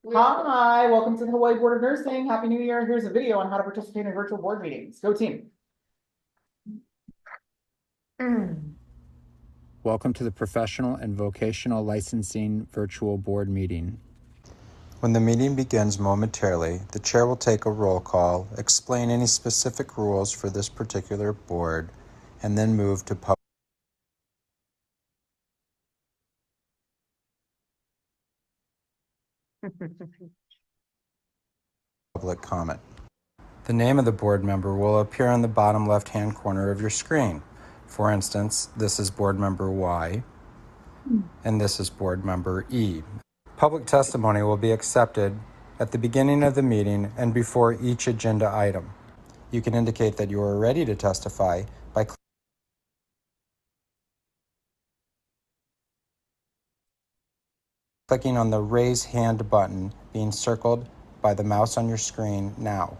Hi, welcome to the Hawaii Board of Nursing. Happy New Year. Here's a video on how to participate in virtual board meetings. Go team. Welcome to the Professional and Vocational Licensing Virtual Board Meeting. When the meeting begins momentarily, the chair will take a roll call, explain any specific rules for this particular board, and then move to public comment. The name of the board member will appear on the bottom left-hand corner of your screen. For instance, this is board member Y, and this is board member E. Public testimony will be accepted at the beginning of the meeting and before each agenda item. You can indicate that you are ready to testify by clicking on the Raise Hand button being circled by the mouse on your screen now.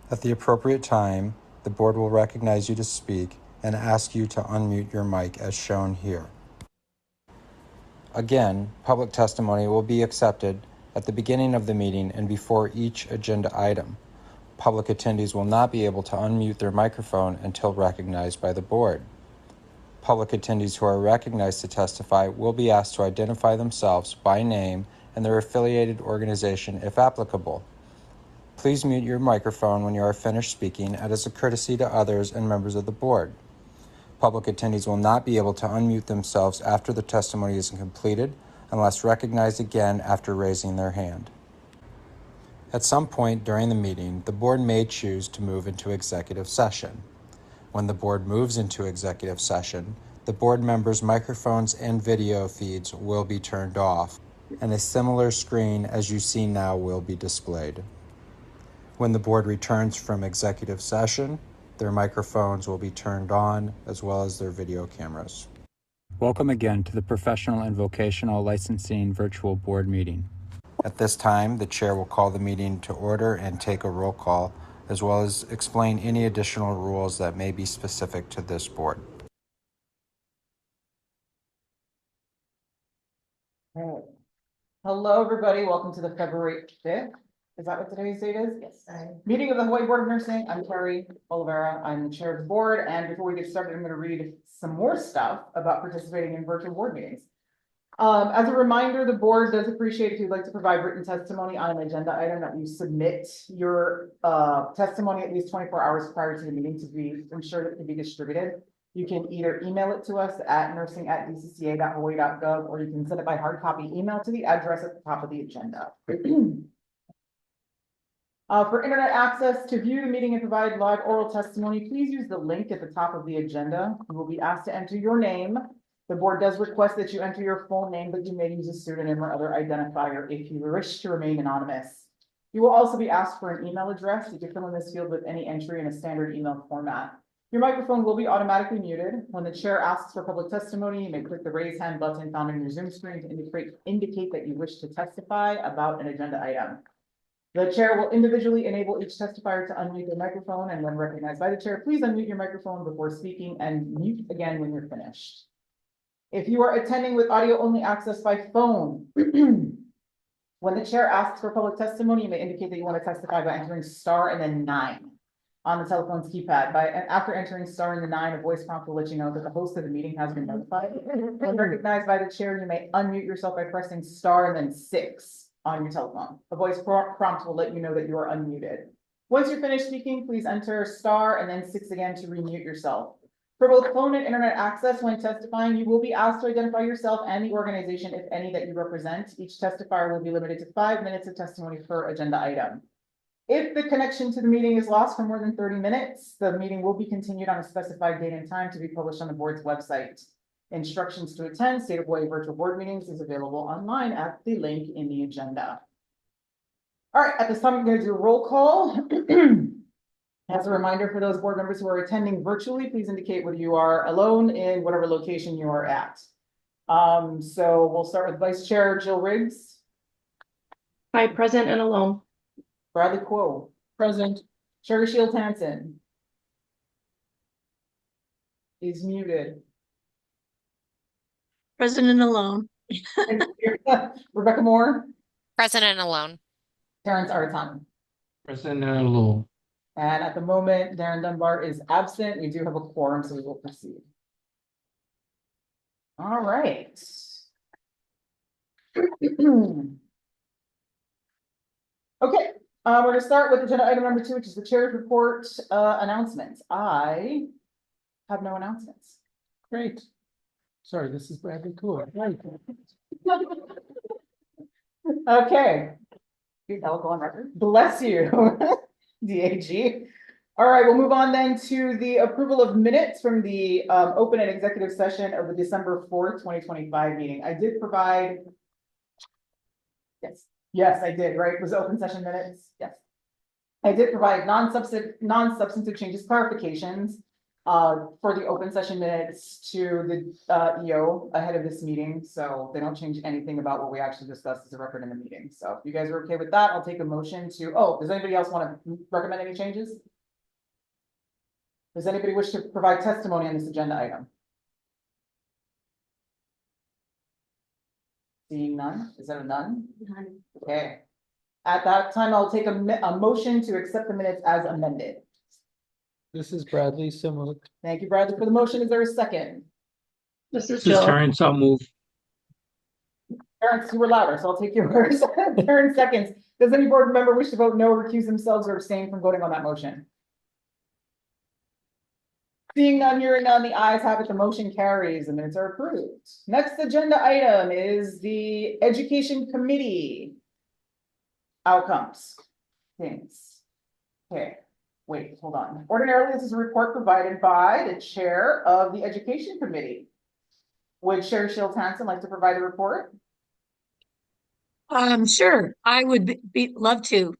At the appropriate time, the board will recognize you to speak and ask you to unmute your mic as shown here. Again, public testimony will be accepted at the beginning of the meeting and before each agenda item. Public attendees will not be able to unmute their microphone until recognized by the board. Public attendees who are recognized to testify will be asked to identify themselves by name and their affiliated organization if applicable. Please mute your microphone when you are finished speaking as a courtesy to others and members of the board. Public attendees will not be able to unmute themselves after the testimony is completed unless recognized again after raising their hand. At some point during the meeting, the board may choose to move into executive session. When the board moves into executive session, the board members' microphones and video feeds will be turned off, and a similar screen as you see now will be displayed. When the board returns from executive session, their microphones will be turned on as well as their video cameras. Welcome again to the Professional and Vocational Licensing Virtual Board Meeting. At this time, the chair will call the meeting to order and take a roll call, as well as explain any additional rules that may be specific to this board. All right. Hello, everybody. Welcome to the February 5th. Is that what today's date is? Yes. Meeting of the Hawaii Board of Nursing. I'm Terry Oliveira. I'm the chair of the board. And before we get started, I'm going to read some more stuff about participating in virtual board meetings. As a reminder, the board does appreciate if you'd like to provide written testimony on an agenda item that you submit your testimony at least 24 hours prior to the meeting to be ensured it can be distributed. You can either email it to us at nursing@dcca.hawaii.gov, or you can send it by hard copy email to the address at the top of the agenda. For internet access to view the meeting and provide live oral testimony, please use the link at the top of the agenda. You will be asked to enter your name. The board does request that you enter your full name, but you may use a pseudonym or other identifier if you wish to remain anonymous. You will also be asked for an email address. You can fill in this field with any entry in a standard email format. Your microphone will be automatically muted. When the chair asks for public testimony, you may click the raise hand button found on your Zoom screen to indicate that you wish to testify about an agenda item. The chair will individually enable each testifier to unmute their microphone, and when recognized by the chair, please unmute your microphone before speaking and mute again when you're finished. If you are attending with audio only access by phone, when the chair asks for public testimony, you may indicate that you want to testify by entering star and then 9 on the telephone's keypad. After entering star and the 9, a voice prompt will let you know that the host of the meeting has been notified. When recognized by the chair, you may unmute yourself by pressing star and then 6 on your telephone. A voice prompt will let you know that you are unmuted. Once you're finished speaking, please enter star and then 6 again to remute yourself. For both phone and internet access, when testifying, you will be asked to identify yourself and the organization, if any, that you represent. Each testifier will be limited to 5 minutes of testimony per agenda item. If the connection to the meeting is lost for more than 30 minutes, the meeting will be continued on a specified date and time to be published on the board's website. Instructions to attend State of Hawaii virtual board meetings is available online at the link in the agenda. All right, at this time, I'm going to do a roll call. As a reminder for those board members who are attending virtually, please indicate whether you are alone in whatever location you are at. So we'll start with Vice Chair Jill Riggs. Hi, present and alone. Bradley Quo. Present. Sherry Shields Hansen is muted. Present and alone. Rebecca Moore. President alone. Terrence Arton. Present and alone. And at the moment, Darren Dunbar is absent. We do have a quorum, so we will proceed. All right. Okay, we're gonna start with agenda item number 2, which is the chair's report, announcements. I have no announcements. Great. Sorry, this is Bradley Cool. Right. Okay. I'll go on record. Bless you, DAG. All right, we'll move on then to the approval of minutes from the open and executive session of the December 4th, 2025 meeting. I did provide. Yes, I did, right? Was it open session minutes? Yes. I did provide non-substantive changes, clarifications for the open session minutes to the EO ahead of this meeting. So they don't change anything about what we actually discussed as a record in the meeting. So if you guys are okay with that, I'll take a motion to, does anybody else want to recommend any changes? Does anybody wish to provide testimony on this agenda item? Seeing none, is that a none? None. Okay. At that time, I'll take a motion to accept the minutes as amended. This is Bradley, so moved. Thank you, Bradley, for the motion. Is there a second? This is This is Jill. Terrence, I'll move. Terrence, you were louder, so I'll take yours. Terrence seconds. Does any board member wish to vote no, recuse themselves, or abstain from voting on that motion? Seeing none, hearing none, the ayes have it, the motion carries, the minutes are approved. Next agenda item is the Education Committee outcomes. Things. Okay, wait, hold on. Ordinarily, this is a report provided by the chair of the Education Committee. Would Chair Shields Hanson like to provide a report? Sure, I would love to.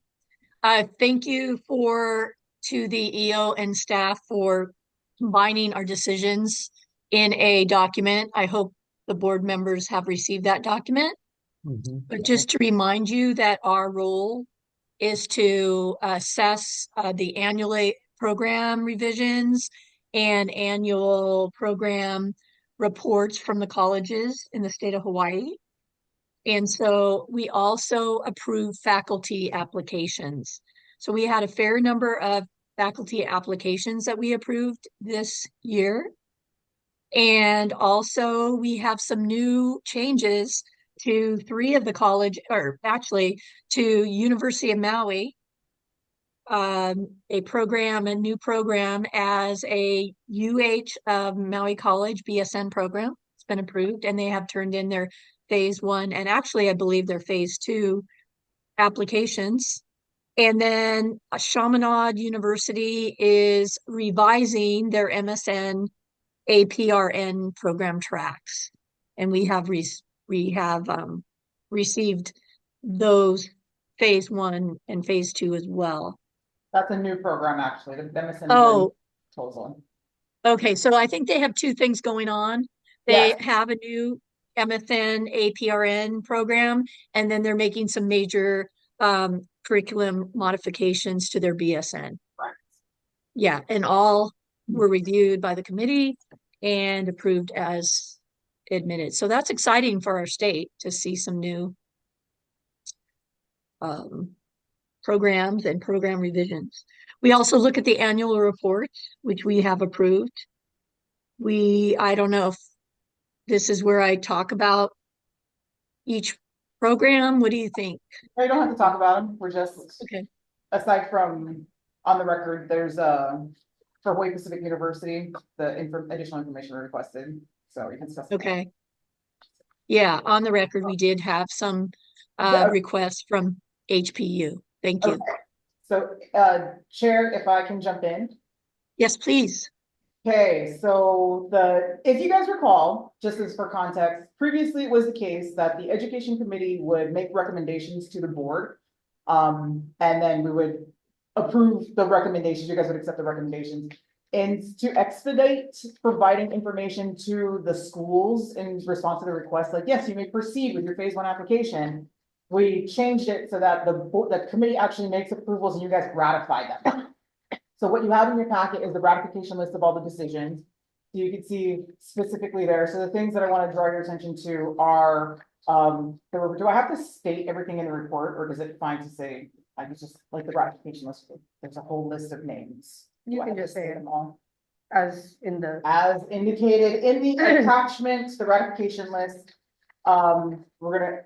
Thank you to the EO and staff for combining our decisions in a document. I hope the board members have received that document. But just to remind you that our role is to assess the annual program revisions and annual program reports from the colleges in the state of Hawaii. And so we also approve faculty applications. So we had a fair number of faculty applications that we approved this year. And also we have some new changes to 3 of the college, or actually to University of Maui, a new program as a UH of Maui College BSN program. It's been approved and they have turned in their phase 1 and actually I believe their phase 2 applications. And then Chaminade University is revising their MSN APRN program tracks. And we have received those phase 1 and phase 2 as well. That's a new program, actually. The MSN proposal. Okay. So I think they have 2 things going on. They have a new MSN APRN program, and then they're making some major curriculum modifications to their BSN. Right. Yeah, and all were reviewed by the committee and approved as admitted. So that's exciting for our state to see some new programs and program revisions. We also look at the annual reports, which we have approved. I don't know if this is where I talk about each program. What do you think? I don't have to talk about them. We're just, Okay. aside from on the record, there's for Hawaii Pacific University, the additional information requested. So you can discuss. Okay. Yeah, on the record, we did have some requests from HPU. Thank you. Okay. So, Chair, if I can jump in. Yes, please. Okay, so if you guys recall, just as for context, previously it was the case that the Education Committee would make recommendations to the board. And then we would approve the recommendations, you guys would accept the recommendations. And to expedite providing information to the schools in response to the request, like, yes, you may proceed with your phase 1 application. We changed it so that the committee actually makes approvals and you guys ratify them. So what you have in your packet is the ratification list of all the decisions. So you can see specifically there. So the things that I want to draw your attention to are Do I have to state everything in the report, or is it fine to say, I can just, like the ratification list, there's a whole list of names? Do You I can have to just say state it. them all? As in the, As indicated in the attachment, the ratification list. We're gonna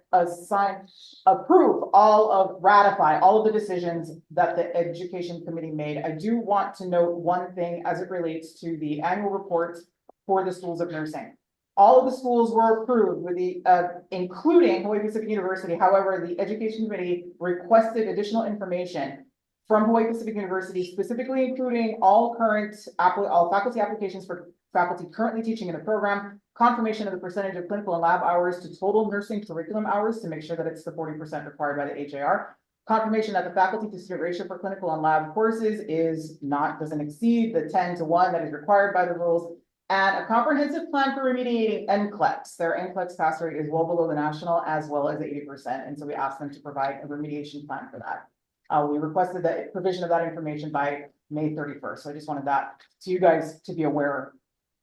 ratify all of the decisions that the education committee made. I do want to note one thing as it relates to the annual report for the schools of nursing. All of the schools were approved with the, including Hawaii Pacific University. However, the education committee requested additional information from Hawaii Pacific University, specifically including all faculty applications for faculty currently teaching in the program, confirmation of the percentage of clinical and lab hours to total nursing curriculum hours to make sure that it's the 40% required by the HAR, confirmation that the faculty to student ratio for clinical and lab courses doesn't exceed the 10:1 that is required by the rules, and a comprehensive plan for remediating NCLEX. Their NCLEX pass rate is well below the national as well as 80%, and so we asked them to provide a remediation plan for that. We requested the provision of that information by May 31st. So I just wanted that to you guys to be aware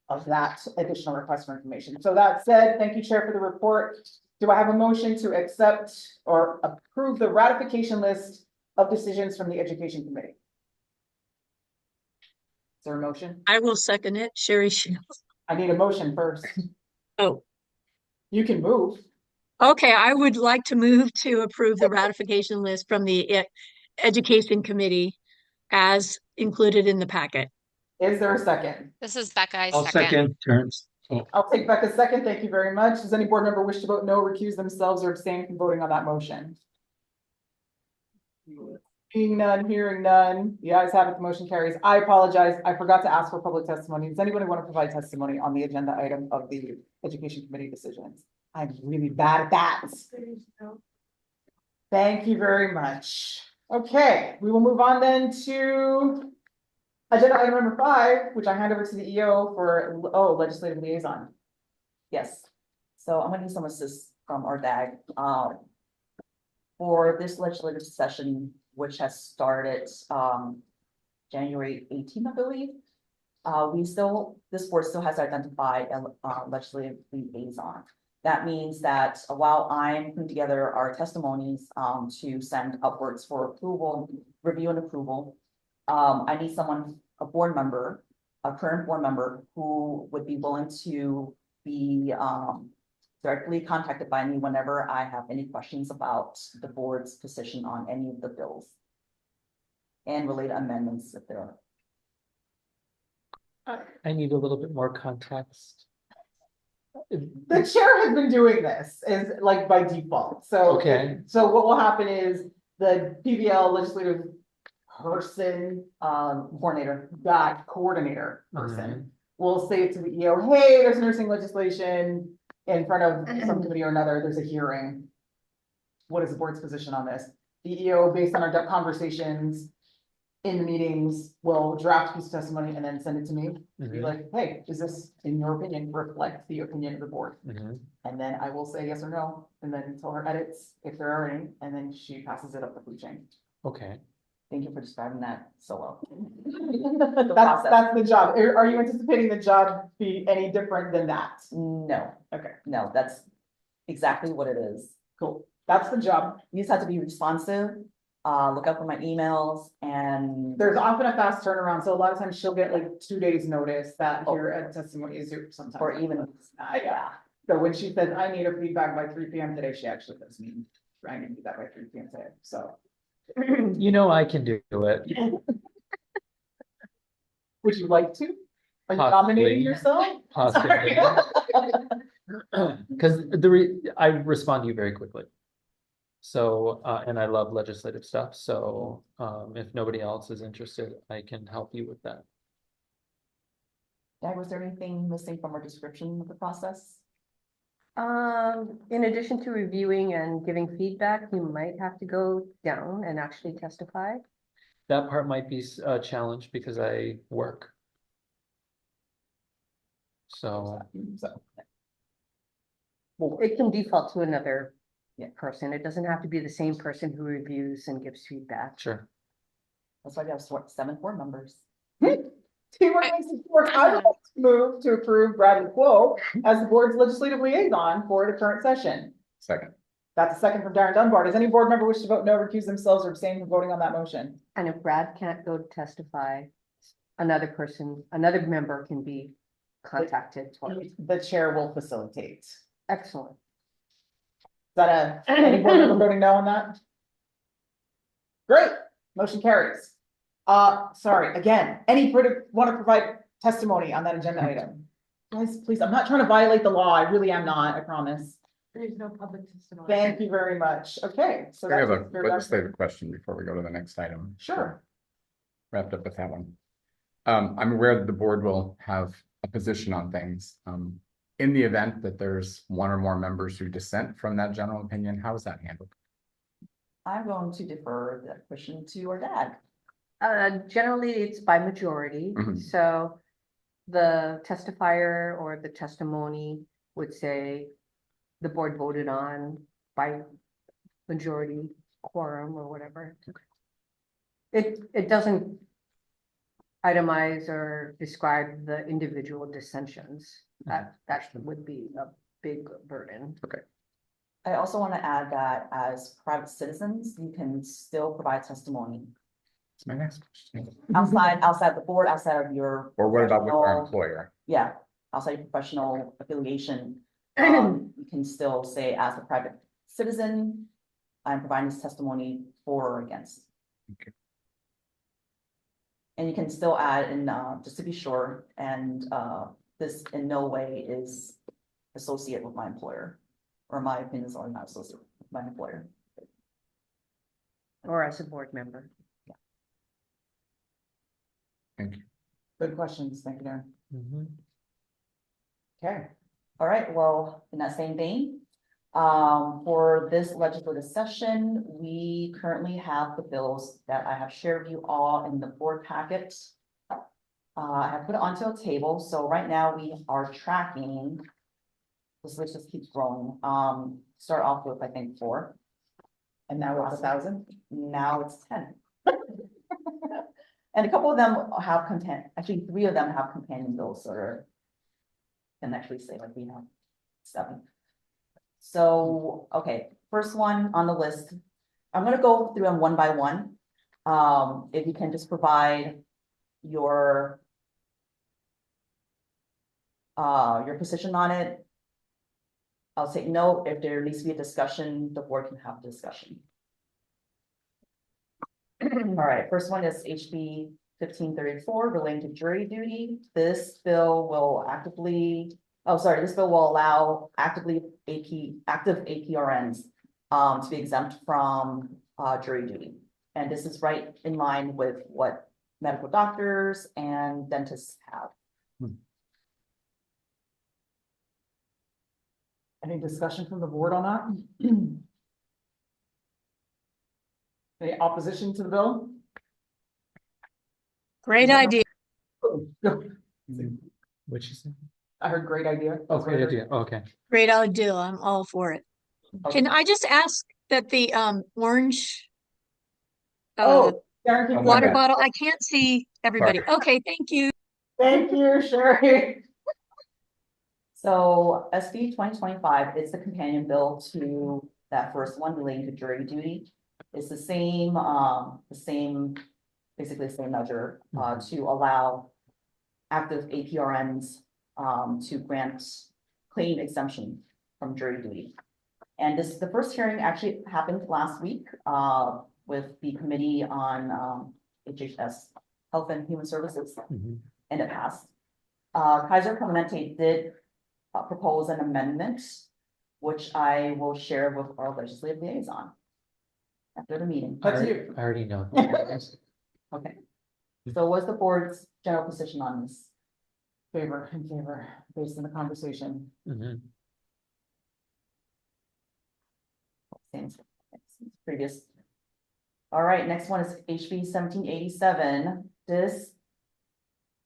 of that additional request for information. So that said, thank you, Chair, for the report. Do I have a motion to accept or approve the ratification list of decisions from the Education Committee? Is there a motion? I will second it. Sherry Shields. I need a motion first. Oh, You can move. okay. I would like to move to approve the ratification list from the Education Committee as included in the packet. Is there a second? This is Becca. I I'll second. second terms. Oh, I'll take back a second. Thank you very much. Does any board member wish to vote no, recuse themselves, or abstain from voting on that motion? Seeing none, hearing none, the ayes have it, the motion carries. I apologize. I forgot to ask for public testimony. Does anybody want to provide testimony on the agenda item of the Education Committee decisions? I'm really bad at that. Thank you very much. Okay, we will move on then to agenda item number 5, which I hand over to the EO for, legislative liaison. Yes, so I'm gonna need some assist from our DAG. For this legislative session, which has started, January 18th, I believe. This board still has identified a legislative liaison. That means that while I'm putting together our testimonies, to send upwards for approval, review and approval, I need someone, a current board member who would be willing to be directly contacted by me whenever I have any questions about the board's position on any of the bills and related amendments if there are. I need a little bit more context. The chair has been doing this is like by default. So, Okay. So what will happen is the PVL legislative person, coordinator person will say to the EO, hey, there's nursing legislation in front of some committee or another. There's a hearing. What is the board's position on this? The EO, based on our conversations in the meetings, will draft a piece of testimony and then send it to me. Be like, hey, does this, in your opinion, reflect the opinion of the board? And then I will say yes or no, and then tell her edits if there are any, and then she passes it up the food chain. Okay. Thank you for describing that so well. That's the job. Are you anticipating the job be any different than that? No, Okay, no, that's exactly what it is. cool. That's the job. You just have to be responsive, look up for my emails and. There's often a fast turnaround, so a lot of times she'll get like 2 days notice that your testimony is due sometimes. Or even, Yeah. So when she says, I need a feedback by 3 p.m. today, she actually does mean I need that by 3 p.m. today, so. You know, I can do it. Would you like to? Are you Possibly. nominating yourself? Possibly. Because I respond to you very quickly. So, and I love legislative stuff, so, if nobody else is interested, I can help you with that. Dad, was there anything missing from our description of the process? in addition to reviewing and giving feedback, you might have to go down and actually testify. That part might be a challenge because I work. So, It can default to another person. It doesn't have to be the same person who reviews and gives feedback. sure. That's why we have 7 board members. Teamwork makes it work. I would like to move to approve Bradley Quo as the board's legislative liaison for the current session. Second. That's a second from Darren Dunbar. Does any board member wish to vote no, recuse themselves, or abstain from voting on that motion? And if Brad can't go to testify, another member can be contacted. The chair will facilitate. Is Excellent. that any board member voting no on that? Great, motion carries. Sorry, again, any want to provide testimony on that agenda item? Guys, please, I'm not trying to violate the law. I really am not, I promise. There's no public testimony. Thank you very much. Okay, so I have a that's. legislative question before we go to the next item. Sure. Wrapped up with that one. I'm aware that the board will have a position on things. In the event that there's one or more members who dissent from that general opinion, how is that handled? I'm going to defer that question to our dad. Generally, it's by majority, Mhm. so the testifier or the testimony would say the board voted on by majority quorum or whatever. It doesn't itemize or describe the individual dissensions. That would be a big burden. I also want to add that as private citizens, you can still provide testimony That's my next question. outside the board, outside of your. Or what about with our professional- employer? Yeah, outside your professional affiliation, you can still say as a private citizen, I'm providing this testimony for or against. Okay. And you can still add in, just to be sure, and this in no way is associated with my employer, or my opinions are not associated with my employer. Or as a board member. Thank you. Good questions. Thank you, Darren. Mhm. Okay. All right, well, in that same vein, for this legislative session, we currently have the bills that I have shared with you all in the board packet. I have put it onto a table, so right now we are tracking. This list just keeps growing. Start off with, I think, 4. And now we're at 1,000. Now it's 10. And a couple of them have actually 3 of them have companion bills, or can actually say like we have 7. So, okay, first one on the list, I'm gonna go through them one by one. If you can just provide your position on it. I'll take note. If there needs to be a discussion, the board can have a discussion. All right, first one is HB 1534 relating to jury duty. This bill will this bill will allow active APRNs to be exempt from jury duty. And this is right in line with what medical doctors and dentists have. Any discussion from the board on that? Any opposition to the bill? Great idea. What'd you say? I heard great idea. Oh, great idea. Okay. Great idea. I'm all for it. Can I just ask that the orange Oh, Darren, can you- water bad. bottle, I can't see everybody. Sorry. Okay, thank you. Thank you, Sherry. So SB 2025 is the companion bill to that first one relating to jury duty. It's the same, basically the same measure, to allow active APRNs, to grant claim exemption from jury duty. And the first hearing actually happened last week, with the Committee on, HHS, Health and Human Services, Mhm. and it passed. Kaiser Permanente did propose an amendment, which I will share with our legislative liaison after the meeting. That's you. I already know. Okay. So what's the board's general position on this? In favor, based on the conversation. Mhm. Same previous. All right, next one is HB 1787. This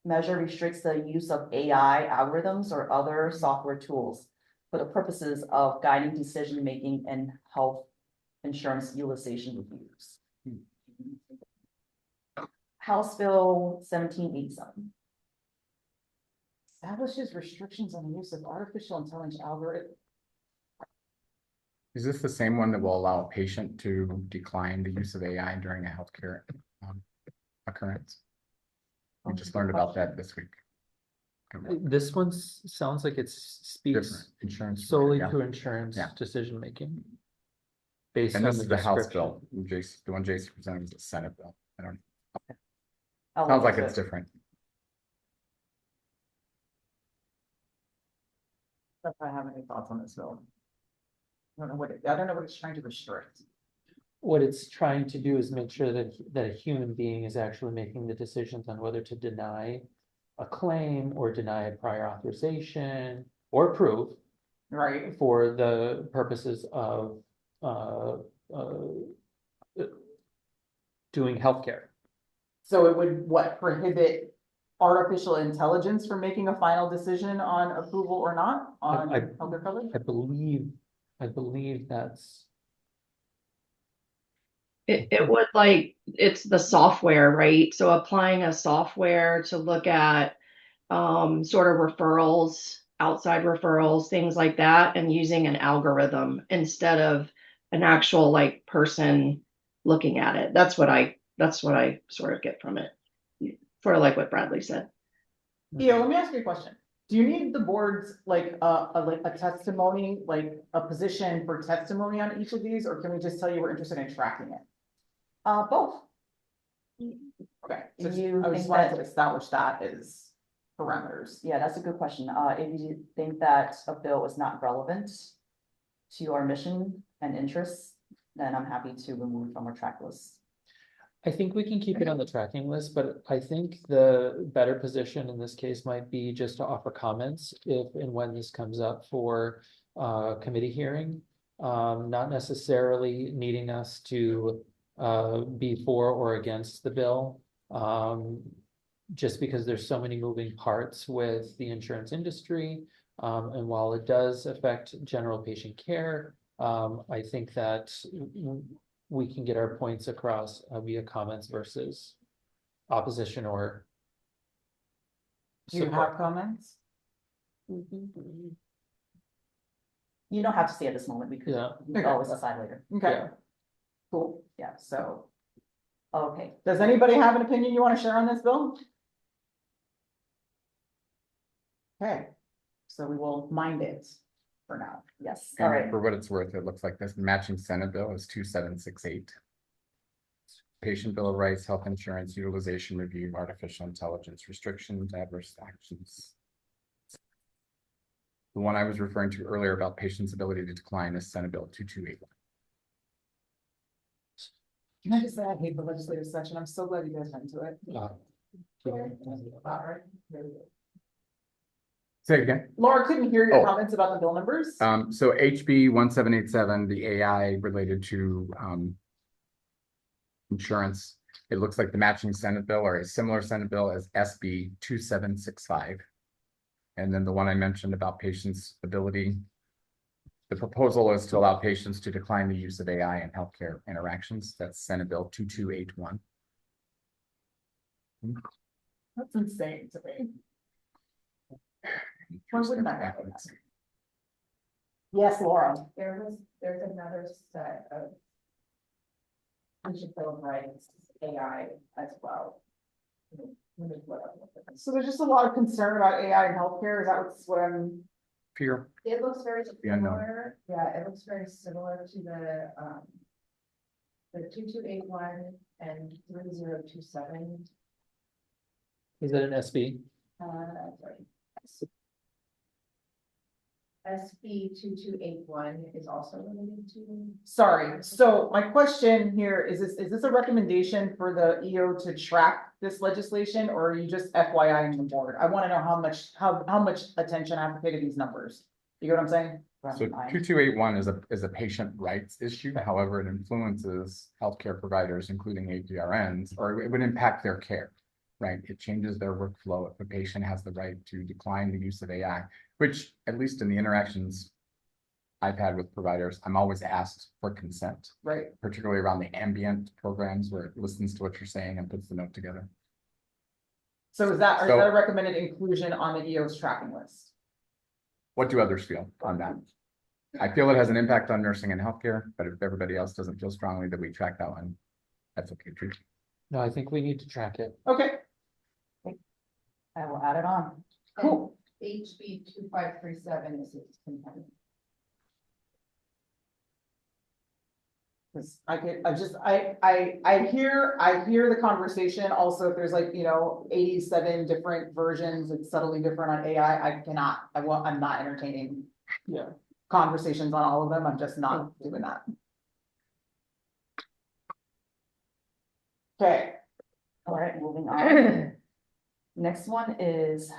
measure restricts the use of AI algorithms or other software tools for the purposes of guiding decision-making and health insurance utilization reviews. House Bill 1787. Establishes restrictions on the use of artificial intelligence algorithm. Is this the same one that will allow a patient to decline the use of AI during a healthcare occurrence? We just learned about that this week. This one sounds like it speaks Different insurance. solely yeah. to insurance Yeah. decision making. Based And on this the is the House description. bill. The one Jason presented was the Senate bill. I don't, I'll sounds look like into it's it. different. If I have any thoughts on this bill. I don't know what it's trying to restrict. What it's trying to do is make sure that a human being is actually making the decisions on whether to deny a claim or deny a prior authorization or approve Right, for the purposes of doing healthcare. so it would, what, prohibit artificial intelligence from making a final decision on approval or not on I- healthcare coverage? I believe that's, It would like, it's the software, right? So applying a software to look at sort of referrals, outside referrals, things like that, and using an algorithm instead of an actual like person looking at it. That's what I sort of get from it. Sort of like what Bradley said. Yeah, let me ask you a question. Do you need the board's like a testimony, like a position for testimony on each of these, or can we just tell you we're interested in tracking it? Both. Okay, so You I think just wanted that- to establish that as parameters. Yeah, that's a good question. If you think that a bill is not relevant to our mission and interests, then I'm happy to remove it from our track list. I think we can keep it on the tracking list, but I think the better position in this case might be just to offer comments if and when this comes up for committee hearing. Not necessarily needing us to be for or against the bill. Just because there's so many moving parts with the insurance industry. And while it does affect general patient care, I think that we can get our points across via comments versus opposition or Do you support. have comments? You don't have to see at this moment. We could Yeah. always decide later. Okay, Yeah. cool. Yeah, so. Okay, Does anybody have an opinion you want to share on this bill? Okay, so we will mind it for now. yes, all And right. for what it's worth, it looks like this matching Senate bill is 2768. Patient Bill of Rights, Health Insurance Utilization Review, Artificial Intelligence Restrictions, Adverse Actions. The one I was referring to earlier about patients' ability to decline is Senate Bill 2281. Can I just say, I hate the legislative session. I'm so glad you guys went into it. Say it again. Laura couldn't hear your Oh. comments about the bill numbers. So HB 1787, the AI related to insurance. It looks like the matching Senate bill or a similar Senate bill as SB 2765. And then the one I mentioned about patients' ability. The proposal is to allow patients to decline the use of AI in healthcare interactions. That's Senate Bill 2281. That's insane to me. Why wouldn't that happen? Yes, Laura. There's another set of patient bill of rights, AI as well. So there's just a lot of concern about AI in healthcare. Is that what I'm? Fear. It looks very The unknown. similar, yeah, it looks very similar to the 2281 and 3027. Is it an SB? Sorry. SB 2281 is also related to. Sorry, so my question here is this a recommendation for the EO to track this legislation, or are you just FYI in the board? I want to know how much attention I have to pay to these numbers. You get what I'm saying? So 2281 is a patient rights issue. However, it influences healthcare providers, including APRNs, or it would impact their care, right? It changes their workflow if a patient has the right to decline the use of AI, which at least in the interactions I've had with providers, I'm always asked for consent, Right. particularly around the ambient programs where it listens to what you're saying and puts the note together. So is that So- a recommended inclusion on the EO's tracking list? What do others feel on that? I feel it has an impact on nursing and healthcare, but if everybody else doesn't feel strongly that we track that one, that's okay too. No, I think we need to track it. Okay. I will add it on. Cool. HB 2537 is its companion. Cause I hear the conversation. Also, if there's like, 87 different versions, it's subtly different on AI. I'm not entertaining. Yeah. Conversations on all of them. I'm just not doing that. Okay. All right, moving on. Next one is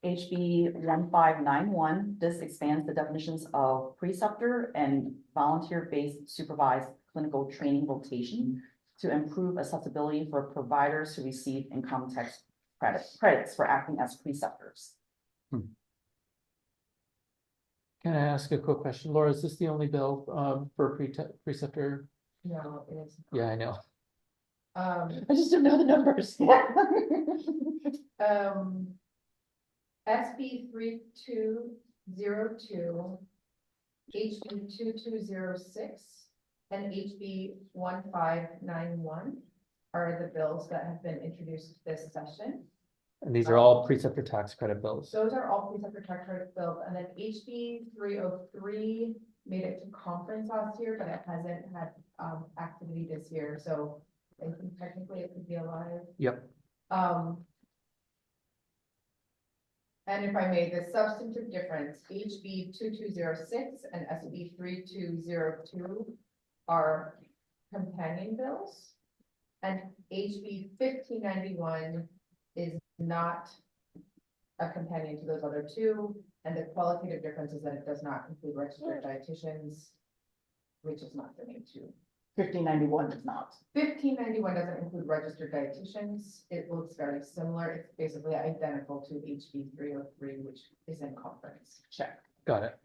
HB 1591. This expands the definitions of preceptor and volunteer-based supervised clinical training rotation to improve accessibility for providers who receive income tax credits for acting as preceptors. Can I ask a quick question? Laura, is this the only bill for preceptor? No, it is. Yeah, I know. Um, I just don't know the numbers. SB 3202, HB 2206, and HB 1591 are the bills that have been introduced this session. And these are all preceptor tax credit bills. Those are all preceptor tax credit bills, and then HB 303 made it to conference last year, but it hasn't had activity this year, so I think technically it could be alive. Yep. And if I may, the substantive difference, HB 2206 and SB 3202 are companion bills. And HB 1591 is not a companion to those other two. And the qualitative difference is that it does not include registered dietitians, which is not the name too. 1591 does not. 1591 doesn't include registered dietitians. It looks very similar. It's basically identical to HB 303, which is in conference. Check. Got it.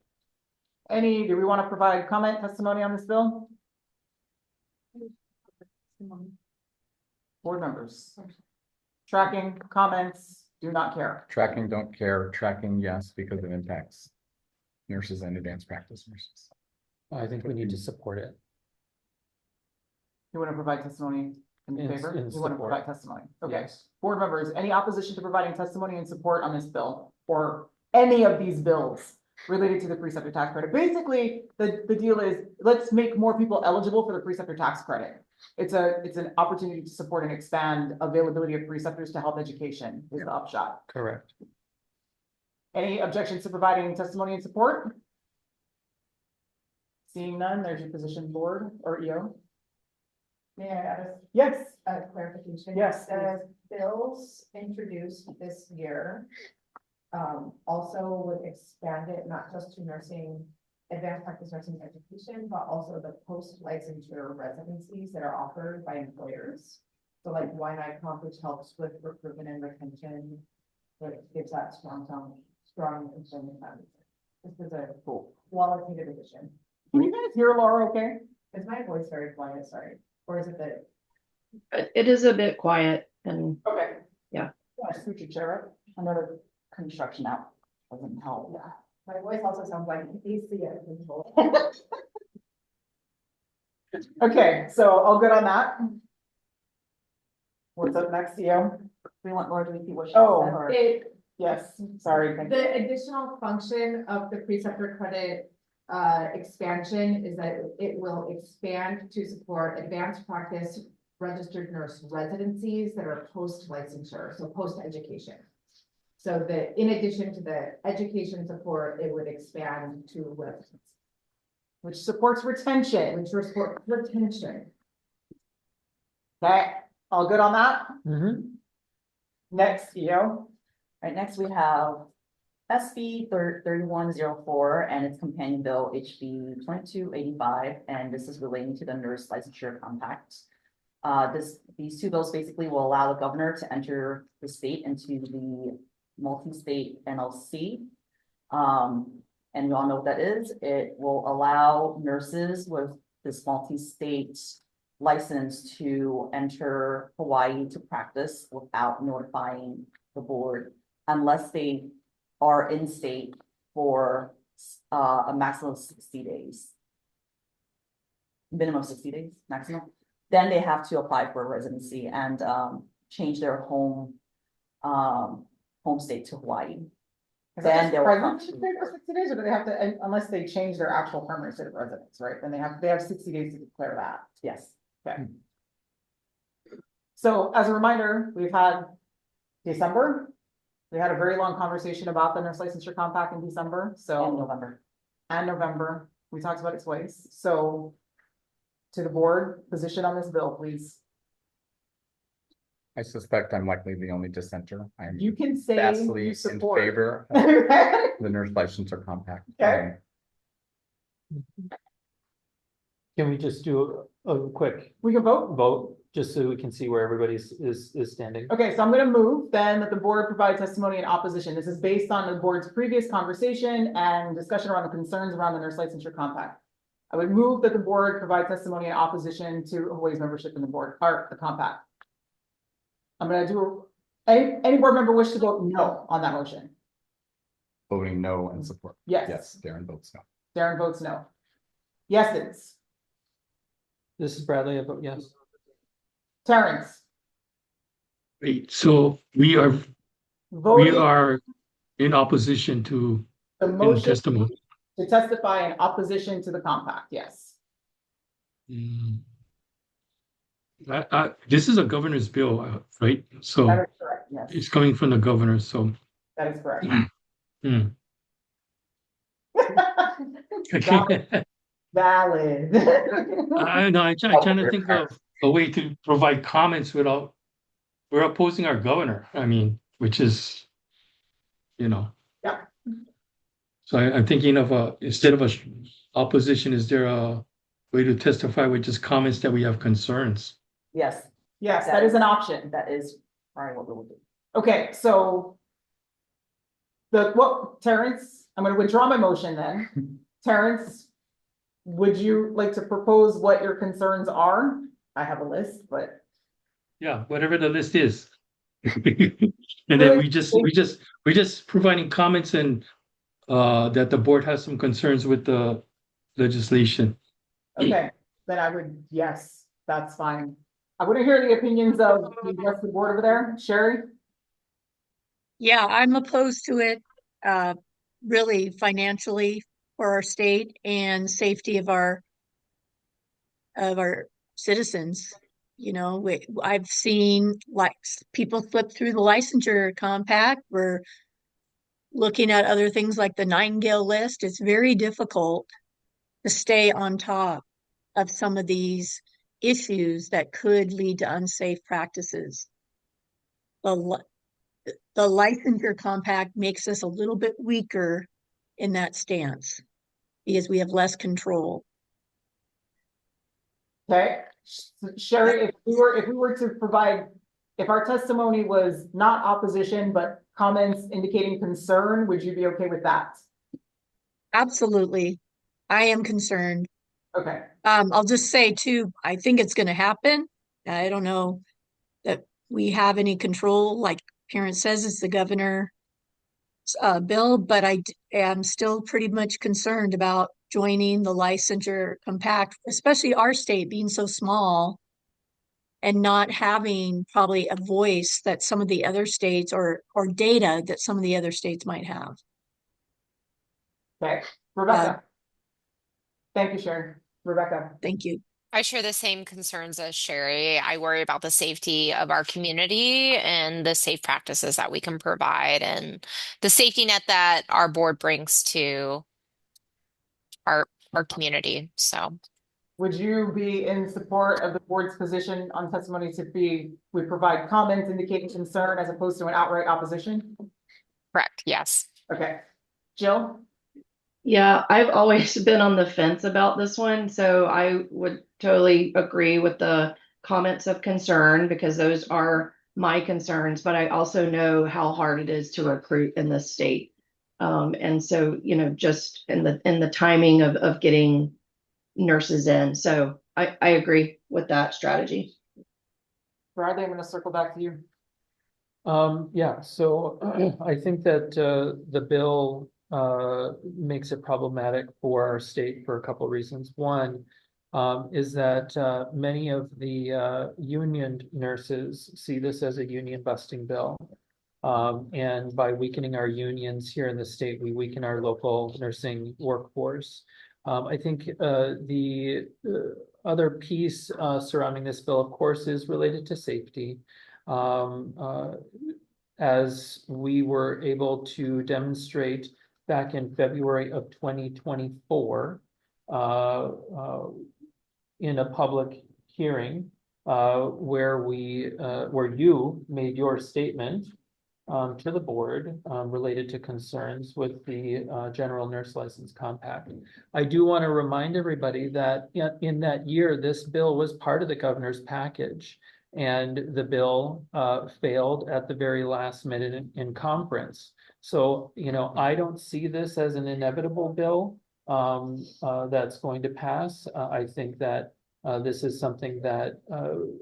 Do we want to provide comment testimony on this bill? Board members. Tracking, comments, do not care. Tracking, don't care. Tracking, yes, because it impacts nurses and advanced practice nurses. I think we need to support it. You want to provide testimony in In- favor? in You want to support. provide testimony? Okay. Yes. Board members, any opposition to providing testimony and support on this bill or any of these bills related to the preceptor tax credit? Basically, the deal is let's make more people eligible for the preceptor tax credit. It's an opportunity to support and expand availability of preceptors to health education is the upshot. Correct. Any objections to providing testimony and support? Seeing none, there's your position, board or EO. May I add Yes. a clarification? Yes, The bills introduced this year also would expand it not just to nursing, advanced practice nursing education, but also the post-licensure residencies that are offered by employers. So like Y-NICOM, which helps with recruitment and retention, which gives that strong employment value. This is a qualitative addition. Can you guys hear Laura okay? Is my voice very quiet? Sorry. Or is it that? It is a bit quiet and Okay. Yeah. Want to scoot your chair up? Another construction out. Doesn't help. Yeah. My voice also sounds like AC at control. Okay, so all good on that? What's up next, EO? We want Laura to repeat what she Oh, said, or? Yes, sorry. thank you. The additional function of the preceptor credit expansion is that it will expand to support advanced practice registered nurse residencies that are post licensure, so post education. So that in addition to the education support, it would expand to residents, Which supports retention. which will support retention. Okay, all good on that? Mm-hmm. Next, EO. Right, next we have SB 3104 and its companion bill HB 2285, and this is relating to the nurse licensure compact. These two bills basically will allow the governor to enter the state into the multi-state NLC. And you all know what that is. It will allow nurses with this multi-state license to enter Hawaii to practice without notifying the board, unless they are in state for a maximum of 60 days. Minimum of 60 days, maximum. Then they have to apply for residency and change their home state to Hawaii. Is Then that they'll just come present for 60 days, or do they have to, unless they change their actual permanent state of residence, right? Then they have 60 days to declare that. Yes. Okay. So as a reminder, we've had December. We had a very long conversation about the nurse licensure compact in December, so. In November. And November, we talked about it twice, so. To the board, position on this bill, please. I suspect I'm likely the only dissenter. I'm You can say vastly you in support. favor of Okay. the nurse licensure compact. Okay. Can we just do a quick We can vote. vote, just so we can see where everybody's is standing? Okay, so I'm gonna move then that the board provide testimony in opposition. This is based on the board's previous conversation and discussion around the concerns around the nurse licensure compact. I would move that the board provide testimony in opposition to Hawaii's membership in the board, or the compact. I'm gonna do, any board member wish to vote no on that motion? Voting no and support. Yes. Yes, Darren votes no. Darren votes no. Yeses. This is Bradley, I vote yes. Terrence. Wait, so we Voting are in opposition to the in motion testimony. to testify in opposition to the compact, yes. Mm. This is a governor's bill, right? So That is correct, yes, it's coming from the governor, so. that is correct. Hmm. Valid. I know, I'm trying to think of a way to provide comments without, we're opposing our governor, I mean, which is, Yeah. So I'm thinking of instead of opposition, is there a way to testify with just comments that we have concerns? Yes, Yes, that is an option. that is probably what we will do. Okay, so. Terrence, I'm gonna withdraw my motion then. Terrence, would you like to propose what your concerns are? I have a list, but. Yeah, whatever the list is. And then we just providing comments and that the board has some concerns with the legislation. Okay, then I would, yes, that's fine. I want to hear the opinions of the rest of the board over there. Sherry? Yeah, I'm opposed to it, really financially for our state and safety of our citizens. You know, I've seen like people slip through the licensure compact. We're looking at other things like the Nightingale list. It's very difficult to stay on top of some of these issues that could lead to unsafe practices. The licensure compact makes us a little bit weaker in that stance because we have less control. Okay, Sherry, if we were to provide, if our testimony was not opposition, but comments indicating concern, would you be okay with that? Absolutely. I am concerned. Okay, I'll just say too, I think it's going to happen. I don't know that we have any control. Like Karen says, it's the governor's bill, but I am still pretty much concerned about joining the licensure compact, especially our state being so small and not having probably a voice that some of the other states or data that some of the other states might have. okay, Rebecca. Thank you, Sharon. Rebecca. Thank you. I share the same concerns as Sherry. I worry about the safety of our community and the safe practices that we can provide and the safety net that our board brings to our community. So Would you be in support of the board's position on testimony to be, we provide comments indicating concern as opposed to an outright opposition? correct, yes. Okay, Jill? Yeah, I've always been on the fence about this one, so I would totally agree with the comments of concern because those are my concerns, but I also know how hard it is to recruit in this state. And so, you know, just in the timing of getting nurses in. So I agree with that strategy. Bradley, I'm gonna circle back to you. Yeah, so I think that the bill makes it problematic for our state for a couple reasons. One, is that many of the union nurses see this as a union busting bill. And by weakening our unions here in the state, we weaken our local nursing workforce. I think the other piece surrounding this bill, of course, is related to safety. As we were able to demonstrate back in February of 2024 in a public hearing where you made your statement to the board related to concerns with the General Nurse License Compact. I do want to remind everybody that in that year, this bill was part of the governor's package, and the bill failed at the very last minute in conference. So, I don't see this as an inevitable bill that's going to pass. I think that this is something that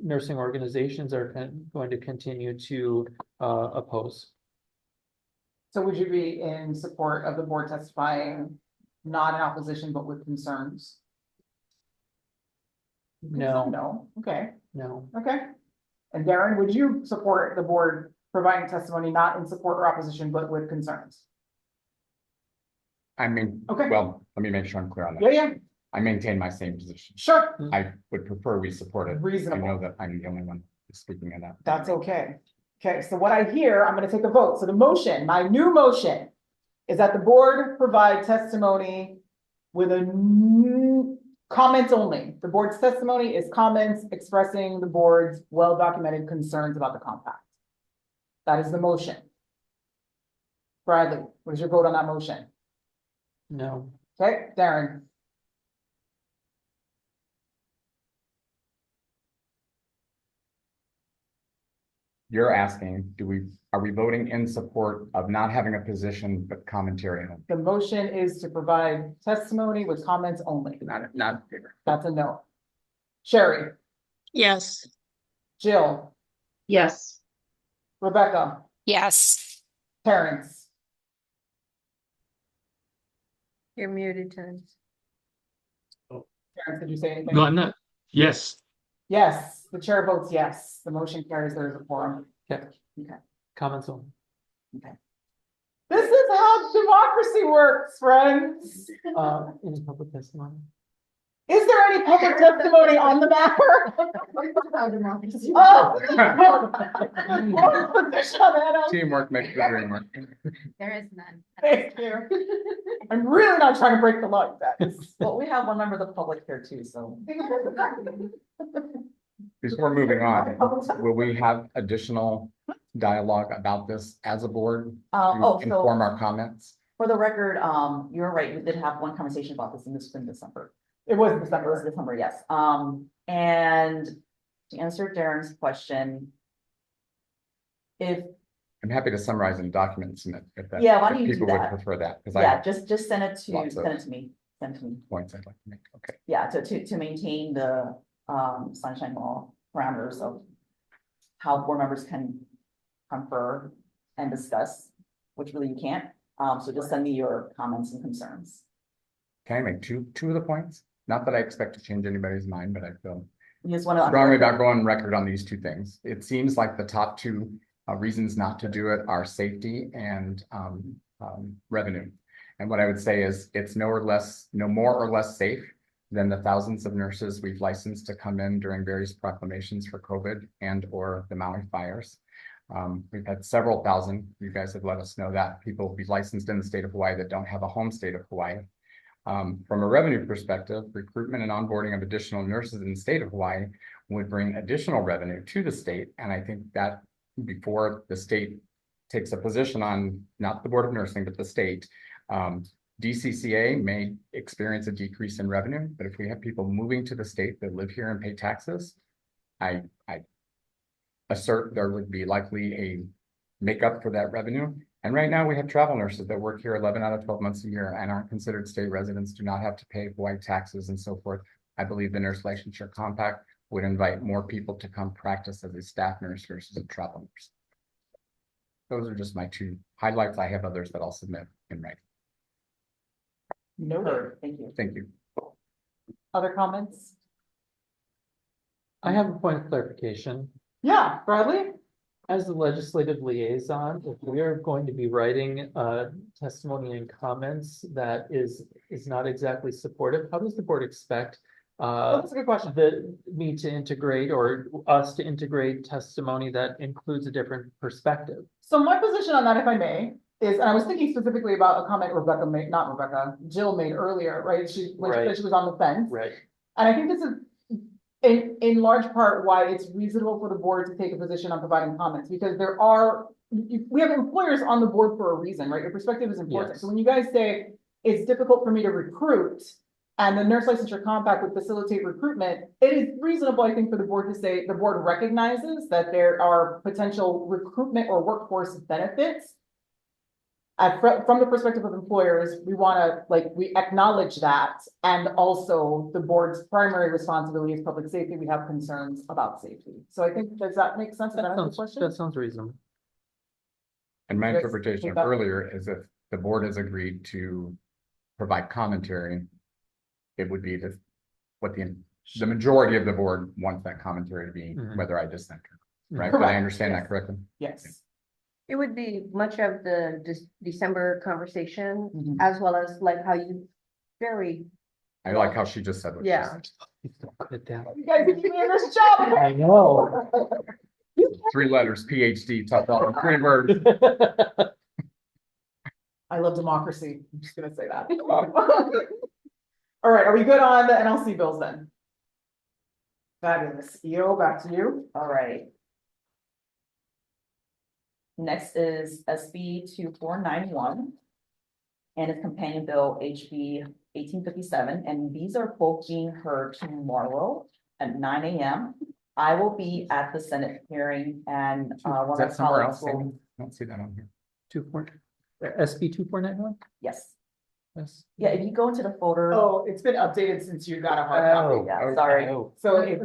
nursing organizations are going to continue to oppose. So would you be in support of the board testifying, not in opposition, but with concerns? No. No, okay, No. okay. And Darren, would you support the board providing testimony, not in support or opposition, but with concerns? I mean, Okay. well, let me make sure I'm clear on that. Yeah, I maintain my same position. sure, I would prefer we support it. I reasonable. know that I'm the only one speaking of that. That's okay. Okay, so what I hear, I'm gonna take a vote. So the motion, my new motion is that the board provide testimony with comments only. The board's testimony is comments expressing the board's well-documented concerns about the compact. That is the motion. Bradley, what is your vote on that motion? No. Okay, Darren? You're asking, are we voting in support of not having a position but commentary? The motion is to provide testimony with comments only. Not in favor. That's a no. Sherry, Yes. Jill, Yes. Rebecca, Yes. Terrence. You're muted, Terrence. Terrence, did you say anything? No, I'm not. Yes. Yes, the chair votes yes. The motion carries. There is a quorum. Okay. Okay. Comments only. This is how democracy works, friends. Any public testimony? Is there any public testimony on the matter? Oh. Teamwork makes the dream work. There is none. Thank you. I'm really not trying to break the law, guys. Well, we have one member of the public here too, so. Before moving on, will we have additional dialogue about this as a board to inform our comments? For the record, you're right, we did have one conversation about this in December. It was It was December, yes. And to answer Darren's question, if, I'm happy to summarize in documents and if that, Yeah, why don't if you do people would that? prefer that, because yeah, I just send it to, Lots of- send it to me, send it to me. points I'd like to make. Okay. Yeah, to maintain the sunshine law parameters of how board members can confer and discuss, which really you can't. So just send me your comments and concerns. Can I make two of the points? Not that I expect to change anybody's mind, but I feel You just want to. strongly about going on record on these two things. It seems like the top two reasons not to do it are safety and revenue. And what I would say is it's no more or less safe than the thousands of nurses we've licensed to come in during various proclamations for COVID and or the Maui fires. We've had several thousand, you guys have let us know that, people will be licensed in the state of Hawaii that don't have a home state of Hawaii. From a revenue perspective, recruitment and onboarding of additional nurses in the state of Hawaii would bring additional revenue to the state. And I think that before the state takes a position on, not the Board of Nursing, but the state, DCCA may experience a decrease in revenue, but if we have people moving to the state that live here and pay taxes, I assert there would be likely a makeup for that revenue. And right now we have travel nurses that work here 11 out of 12 months a year and aren't considered state residents, do not have to pay Hawaii taxes and so forth. I believe the Nurse Licensure Compact would invite more people to come practice as a staff nurse versus a travel nurse. Those are just my two highlights. I have others that I'll submit in writing. Noted. Thank you. Thank you. Other comments? I have a point of clarification. Yeah, Bradley? As the legislative liaison, if we are going to be writing testimony and comments that is not exactly supportive, how does the board expect Oh, that's a good question. me to integrate or us to integrate testimony that includes a different perspective? So my position on that, if I may, is, and I was thinking specifically about a comment Rebecca made, not Rebecca, Jill made earlier, right? When she said she was on the fence. Right. And I think this is in large part why it's reasonable for the board to take a position on providing comments, because we have employers on the board for a reason, right? Your perspective is important. Yes. So when you guys say it's difficult for me to recruit and the nurse licensure compact would facilitate recruitment, it is reasonable, I think, for the board to say the board recognizes that there are potential recruitment or workforce benefits. From the perspective of employers, we acknowledge that, and also the board's primary responsibility is public safety. We have concerns about safety. So I think, does that make sense? That sounds reasonable. And my Yes, interpretation of Rebecca. earlier is if the board has agreed to provide commentary, it would be what the majority of the board wants that commentary to be, Mhm. whether I dissent or not, right? Correct. Did I understand that correctly? Yes. It would be much of the December conversation, Mhm. as well as like how you very, I like how she just said what she Yeah. said. Put it down. You guys are keeping me in this job. I know. 3 letters, PhD, tough out, 3 words. I love democracy. I'm just gonna say that. All right, are we good on the NLC bills then? Fabulous. EO, back to you. All right. Next is SB 2491. And its companion bill HB 1857, and these are both being heard tomorrow at 9 a.m. I will be at the Senate hearing and Is one of that my somewhere colleagues else? I will, don't see that on here. SB 2491? yes. Yes. Yeah, if you go into the folder. Oh, it's been updated since you got a hard copy. Yeah, sorry. So it is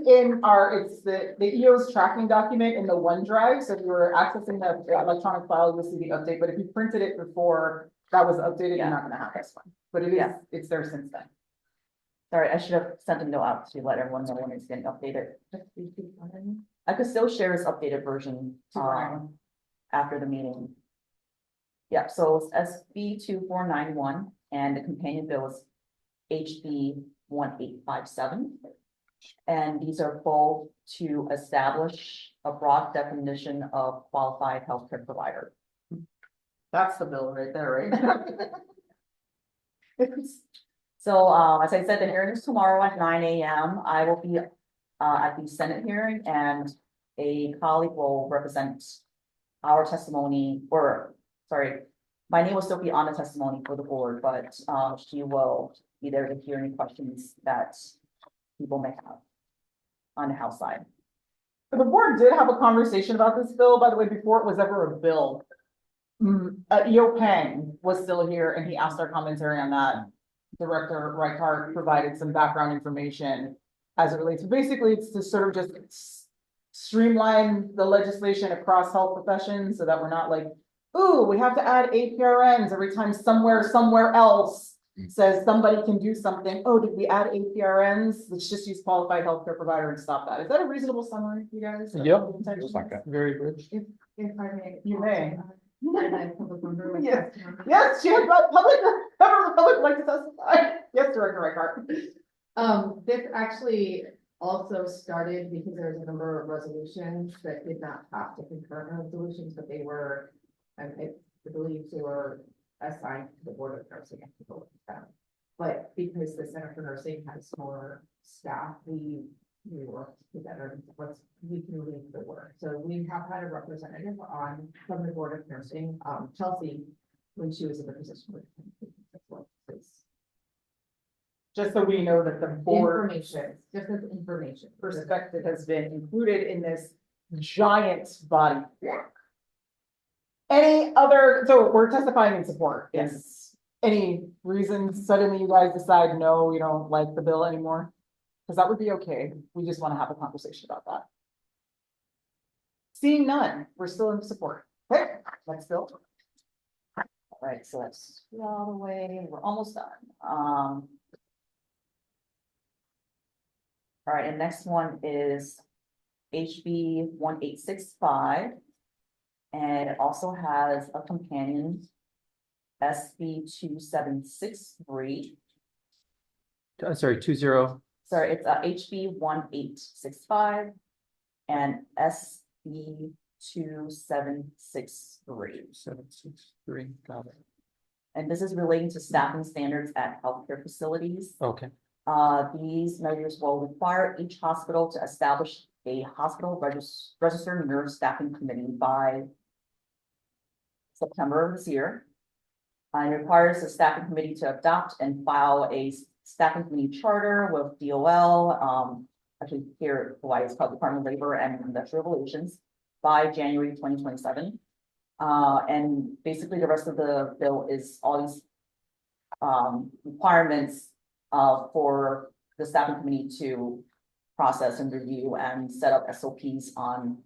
in it's the EO's tracking document in the OneDrive. So if you were accessing the electronic file, you'll see the update. But if you printed it before that was updated, you're not gonna have this one. But it is, Yeah. it's there since then. Sorry, I should have sent a note out to let everyone know when it's getting updated. I could still share this updated version after the meeting. Yeah, so it's SB 2491 and the companion bill is HB 1857. And these are both to establish a broad definition of qualified healthcare provider. That's the bill right there, right? So, as I said, the hearing is tomorrow at 9 a.m. I will be at the Senate hearing, and a colleague will represent our testimony, or sorry, my name will still be on the testimony for the board, but she will be there to hear any questions that people may have on the House side. The board did have a conversation about this bill, by the way, before it was ever a bill. EO Pang was still here and he asked our commentary on that. Director Reichart provided some background information as it relates. Basically, it's to sort of just streamline the legislation across health professions so that we're not like, ooh, we have to add APRNs every time somewhere else says somebody can do something. Oh, did we add APRNs? Let's just use qualified healthcare provider and stop that. Is that a reasonable summary, you guys? Yep. Just like that. Very bridge. If I may. You may. Public member with Yes. testimony. Yes, she has got public, member of the public would like to testify. Yes, Director Reichart. This actually also started because there was a number of resolutions that did not pass the concurrent resolutions, but they were, I believe they were assigned to the Board of Nursing and people with them. But because the Center for Nursing has more staff, we worked together. We can lead the work. So we have had a representative from the Board of Nursing, Chelsea, when she was in the position with. Just so we know that the board Information, just as information. perspective has been included in this giant body of work. Any other, so we're testifying in support. Yes. Any reasons suddenly you guys decide, no, you don't like the bill anymore? Because that would be okay. We just want to have a conversation about that. Seeing none, we're still in support. Okay, next bill. All right, so that's all the way, we're almost done. All right, and next one is HB 1865. And it also has a companion, SB 2763. Sorry, 20. Sorry, it's HB 1865 and SB 2763. 763, got it. And this is relating to staffing standards at healthcare facilities. Okay, These measures will require each hospital to establish a hospital registered nurse staffing committee by September of this year. And it requires the staffing committee to adopt and file a staffing committee charter with DOL, actually here, Hawaii's Public Department of Labor and Industrial Relations by January 2027. And basically the rest of the bill is all these requirements for the staffing committee to process and review and set up SOPs on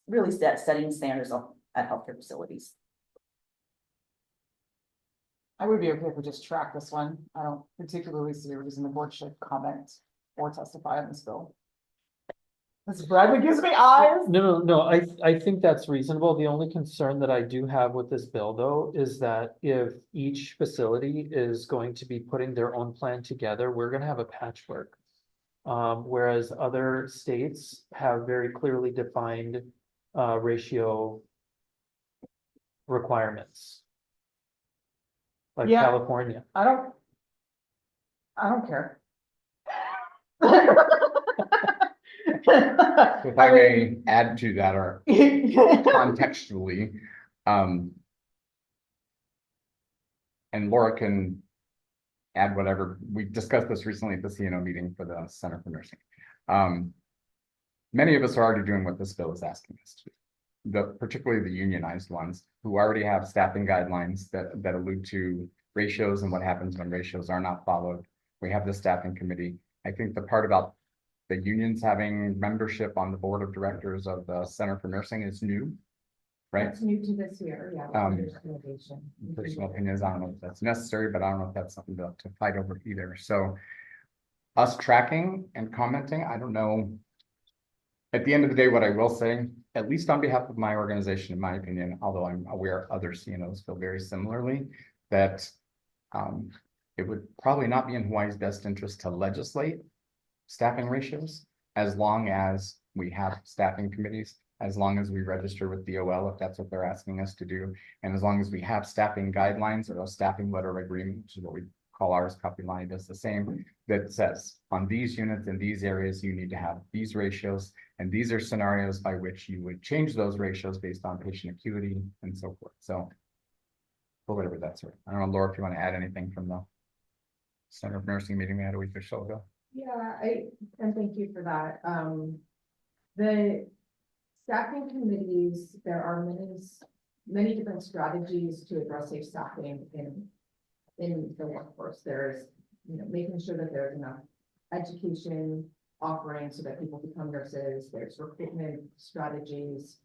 really setting standards at healthcare facilities. I would be okay if we just track this one. I don't particularly see a reason the board should comment or testify on this bill. Mr. Bradley gives me eyes. no, I think that's reasonable. The only concern that I do have with this bill, though, is that if each facility is going to be putting their own plan together, we're gonna have a patchwork. Whereas other states have very clearly defined ratio requirements. Like Yeah. California. I don't care. If I may add to that, or contextually, and Laura can add whatever, we discussed this recently at the CNO meeting for the Center for Nursing. Many of us are already doing what this bill is asking us to do. Particularly the unionized ones who already have staffing guidelines that allude to ratios and what happens when ratios are not followed. We have the staffing committee. I think the part about the unions having membership on the board of directors of the Center for Nursing is new, right? That's new to this year, yeah. Personal opinions, I don't know if that's necessary, but I don't know if that's something to fight over either. So us tracking and commenting, I don't know. At the end of the day, what I will say, at least on behalf of my organization, in my opinion, although I'm aware other CNOs feel very similarly, that it would probably not be in Hawaii's best interest to legislate staffing ratios, as long as we have staffing committees, as long as we register with DOL, if that's what they're asking us to do, and as long as we have staffing guidelines or a staffing letter of agreement, which is what we call ours, copy line does the same, that says on these units in these areas, you need to have these ratios, and these are scenarios by which you would change those ratios based on patient acuity and so forth. So, for whatever that's worth. I don't know, Laura, if you want to add anything from the Center of Nursing meeting we had a week or so ago. Yeah, and thank you for that. The staffing committees, there are many different strategies to address safe staffing in the workforce. There's, making sure that there's enough education offering so that people become nurses. There's recruitment strategies.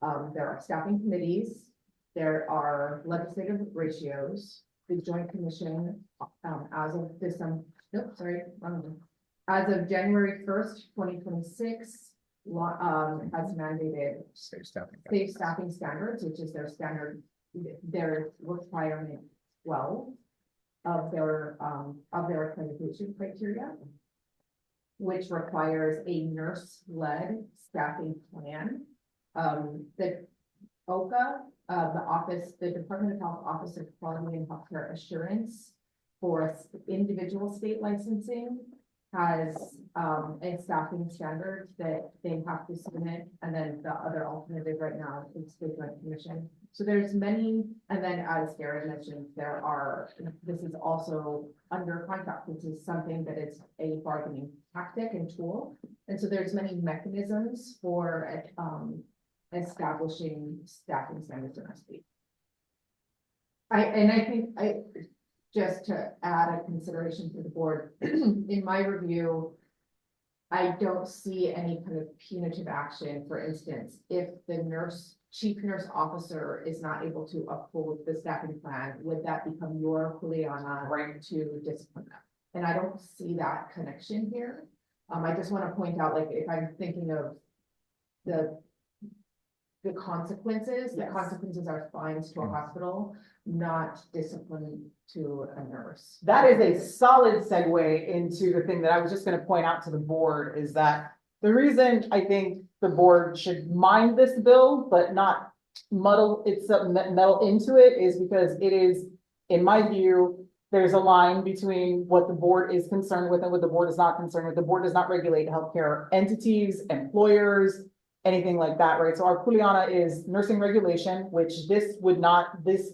There are staffing committees. There are legislative ratios. The Joint Commission, as of December, as of January 1st, 2026, has mandated Safe staffing. safe staffing standards, which is their standard, their requirement 12 of their accreditation criteria, which requires a nurse-led staffing plan. The OCA, the Department of Health Office of Quality and Healthcare Assurance for individual state licensing has a staffing standard that they have to submit, and then the other alternative right now is the Joint Commission. So there's many, and then as Garrett mentioned, this is also under contract, which is something that is a bargaining tactic and tool. And so there's many mechanisms for establishing staffing standards in our state. I think just to add a consideration to the board, in my review, I don't see any kind of punitive action. For instance, if the chief nurse officer is not able to uphold the staffing plan, would that become your Juliana right to discipline them? And I don't see that connection here. I just want to point out, like, if I'm thinking of the consequences, the Yes. consequences are fines to a hospital, not discipline to a nurse. That is a solid segue into the thing that I was just gonna point out to the board is that the reason I think the board should mind this bill, but not muddle meddle into it is because it is, in my view, there's a line between what the board is concerned with and what the board is not concerned with. The board does not regulate healthcare entities, employers, anything like that, right? So our Juliana is nursing regulation, which this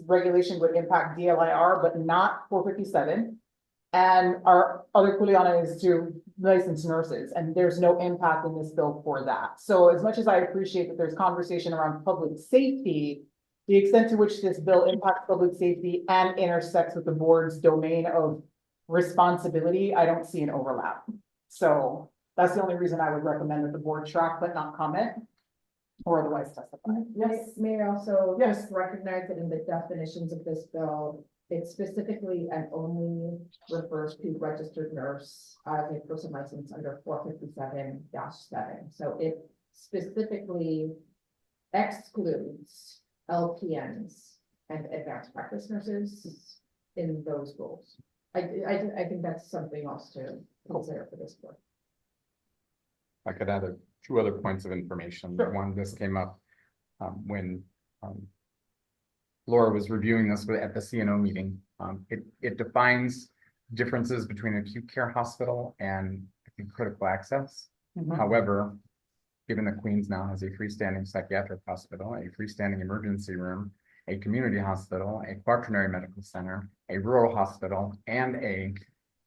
regulation would impact DLIR, but not 457. And our other Juliana is to licensed nurses, and there's no impact in this bill for that. So as much as I appreciate that there's conversation around public safety, the extent to which this bill impacts public safety and intersects with the board's domain of responsibility, I don't see an overlap. So that's the only reason I would recommend that the board track but not comment or otherwise testify. May I also Yes. just recognize that in the definitions of this bill, it specifically and only refers to registered nurse as a person licensed under 457-7. So it specifically excludes LPNs and advanced practice nurses in those rules. I think that's something else to consider for this board. I could add two other points of information. Sure. One, this came up when Laura was reviewing this at the CNO meeting. It defines differences between acute care hospital and I think critical access. Mhm. However, given that Queens now has a freestanding psychiatric hospital, a freestanding emergency room, a community hospital, a quaternary medical center, a rural hospital,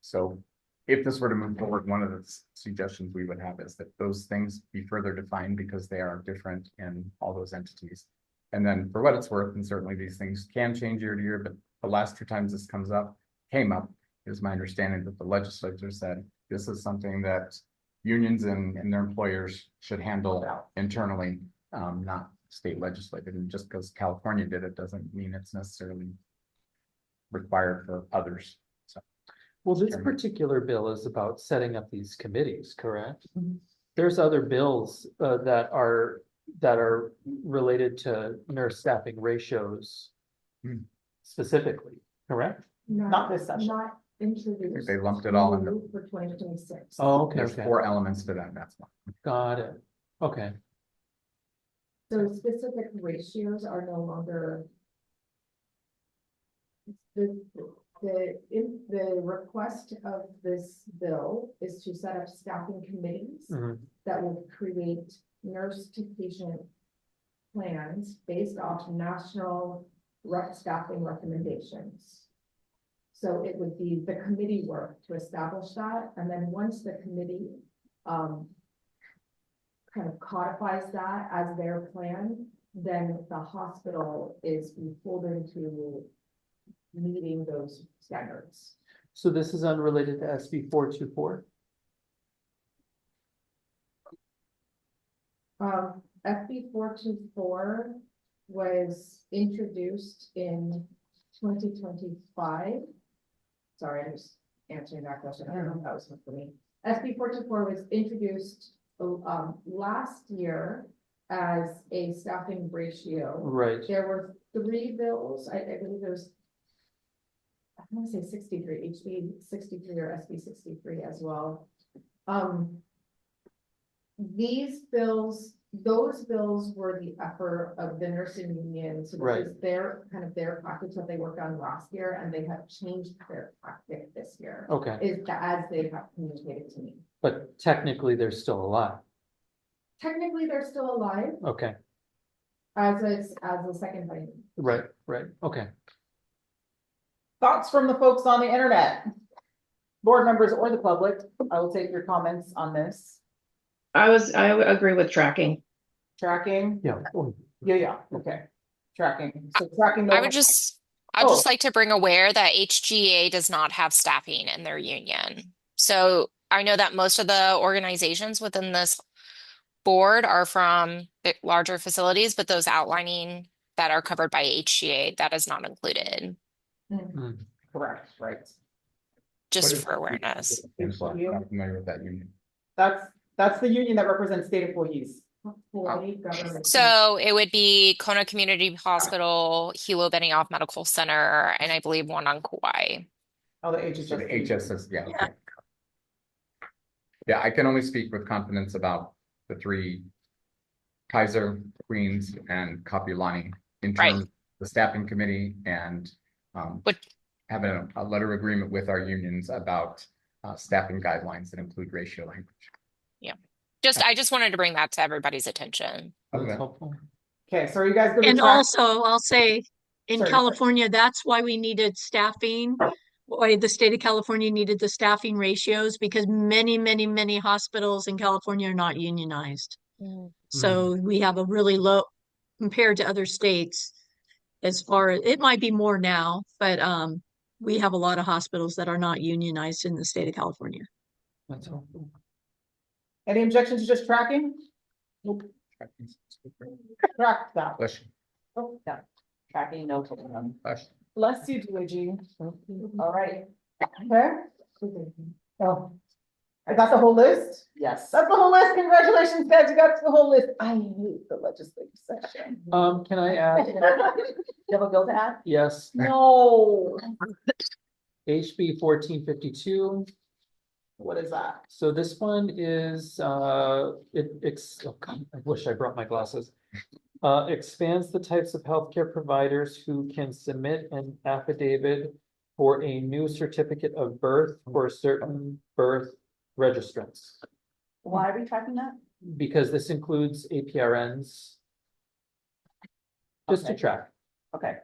so if this were to move forward, one of the suggestions we would have is that those things be further defined because they are different in all those entities. And then for what it's worth, and certainly these things can change year to year, but the last two times this came up, it was my understanding that the legislature said this is something that unions and their employers should handle internally, not state legislated. And just because California did it doesn't mean it's necessarily required for others. So. Well, this particular bill is about setting up these committees, correct? Mhm. There's other bills that are related to nurse staffing ratios specifically, correct? Not this session. Not introduced. They lumped it all into. For 2026. Oh, okay, There's okay. 4 elements to that. That's one. Got it. Okay. So specific ratios are no longer. The request of this bill is to set up staffing committees Mhm. that will create nurse to patient plans based off national staffing recommendations. So it would be the committee work to establish that, and then once the committee kind of codifies that as their plan, then the hospital is beholden to meeting those standards. So this is unrelated to SB 424? FB 424 was introduced in 2025. Sorry, I'm just answering that question. I don't know if that was for me. SB 424 was introduced last year as a staffing ratio. Right. There were 3 bills. I believe there's, I want to say 63, HB 63 or SB 63 as well. These bills, those bills were the effort of the nursing union. So this is their practice that they worked on last year, and they have changed their tactic this year. Okay. As they have communicated to me. But technically, they're still alive. Technically, they're still alive Okay. as a second item. Right. Okay. Thoughts from the folks on the internet? Board members or the public, I will take your comments on this. I agree with tracking. Tracking? Yeah. Yeah, okay. Tracking, so tracking. I'd just like to bring aware that HGA does not have staffing in their union. So I know that most of the organizations within this board are from larger facilities, but those outlining that are covered by HGA, that is not included, Correct, right. just What is for awareness. I'm not familiar with that union. That's the union that represents state employees. So it would be Kona Community Hospital, Hilo Benioff Medical Center, and I believe one on Kauai. Oh, the So the HHS. HSS, yeah. Okay. Yeah, I can only speak with confidence about the three Kaiser, Queens, and Kapiolani in Right. terms of the staffing committee and What having a letter agreement with our unions about staffing guidelines that include ratio language. I just wanted to bring that to everybody's attention. That's Okay. helpful. Okay, so are you guys good with And track? also, I'll say, in Sorry. California, that's why we needed staffing. Why the state of California needed the staffing ratios, because many hospitals in California are not unionized. So we have a really low compared to other states. As far as it might be more now, but we have a lot of hospitals that are not unionized in the state of California. That's helpful. Any objections to just tracking? Track that. Bless you. Oh, yeah. Tracking, no. Bless you. Bless you, DOG. All right, Okay. Oh, I got the whole list? yes. That's the whole list. Congratulations, guys. You got the whole list. I hate the legislative session. Can I add? You have a bill to add? Yes, No. HB 1452. What is that? So this one is, oh God, I wish I brought my glasses. Expands the types of healthcare providers who can submit an affidavit for a new certificate of birth for certain birth registrants. Why are we tracking that? Because this includes APRNs. Just to Okay. track. Okay,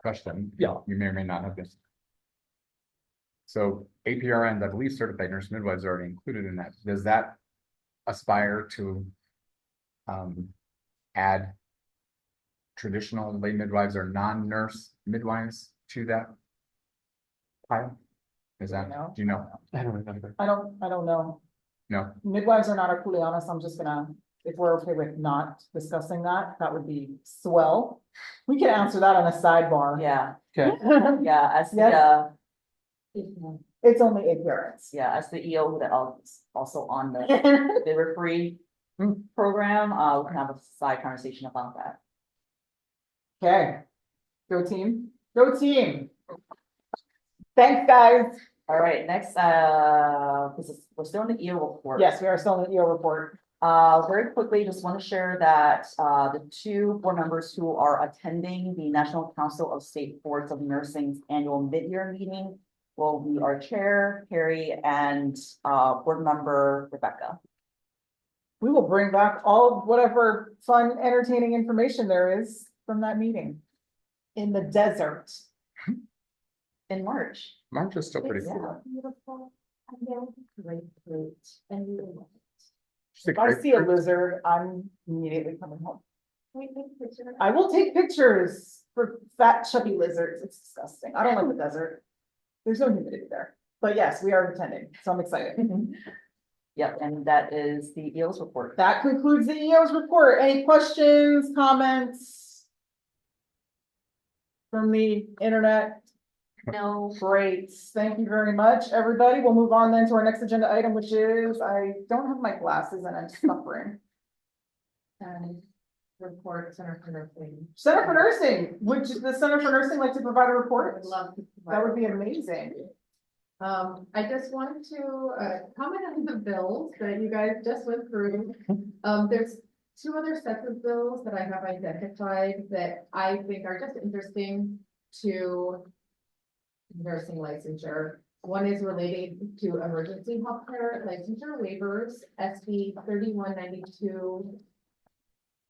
Question. Yeah. You may or may not have this. So APRN, I believe certified nurse midwives are already included in that. Does that aspire to add traditional lay midwives or non-nurse midwives to that pile? Is that, No. do you know? I don't remember. I don't know. No. Midwives are not our culianas. I'm just gonna, if we're okay with not discussing that, that would be swell. We can answer that on a sidebar. yeah, Okay. yeah, as the, Yes. It's only APRNs. yeah, as the EO that also on the liver free program, we can have a side conversation about that. Okay. Go team. Go team. Thanks, guys. All right, next, we're still in the EO report. Yes, we are still in the EO report. Very quickly, just want to share that the two board members who are attending the National Council of State Boards of Nursing's annual mid-year meeting will be our chair, Carrie, and board member Rebecca. We will bring back all of whatever fun, entertaining information there is from that meeting in the desert. In March. March is still pretty Yeah. cool. Beautiful. And they'll be grapefruit and you will love it. Just a If I great see a fruit. lizard, I'm immediately coming home. Can we take a picture? I will take pictures for fat chubby lizards. It's disgusting. I don't like the desert. There's no humidity there. But yes, we are attending, so I'm excited. Yep, and that is the EO's report. That concludes the EO's report. Any questions, comments? From the internet? No. Great, thank you very much, everybody. We'll move on then to our next agenda item, which is, I don't have my glasses and I'm suffering. And report Center for Nursing. Center for Nursing, would the Center for Nursing like to provide a I report? would love to. That would be amazing. I just wanted to comment on the bills that you guys just went through. There's two other sets of bills that I have identified that I think are just interesting to nursing licensure. One is related to emergency healthcare licensure waivers, SB 3192.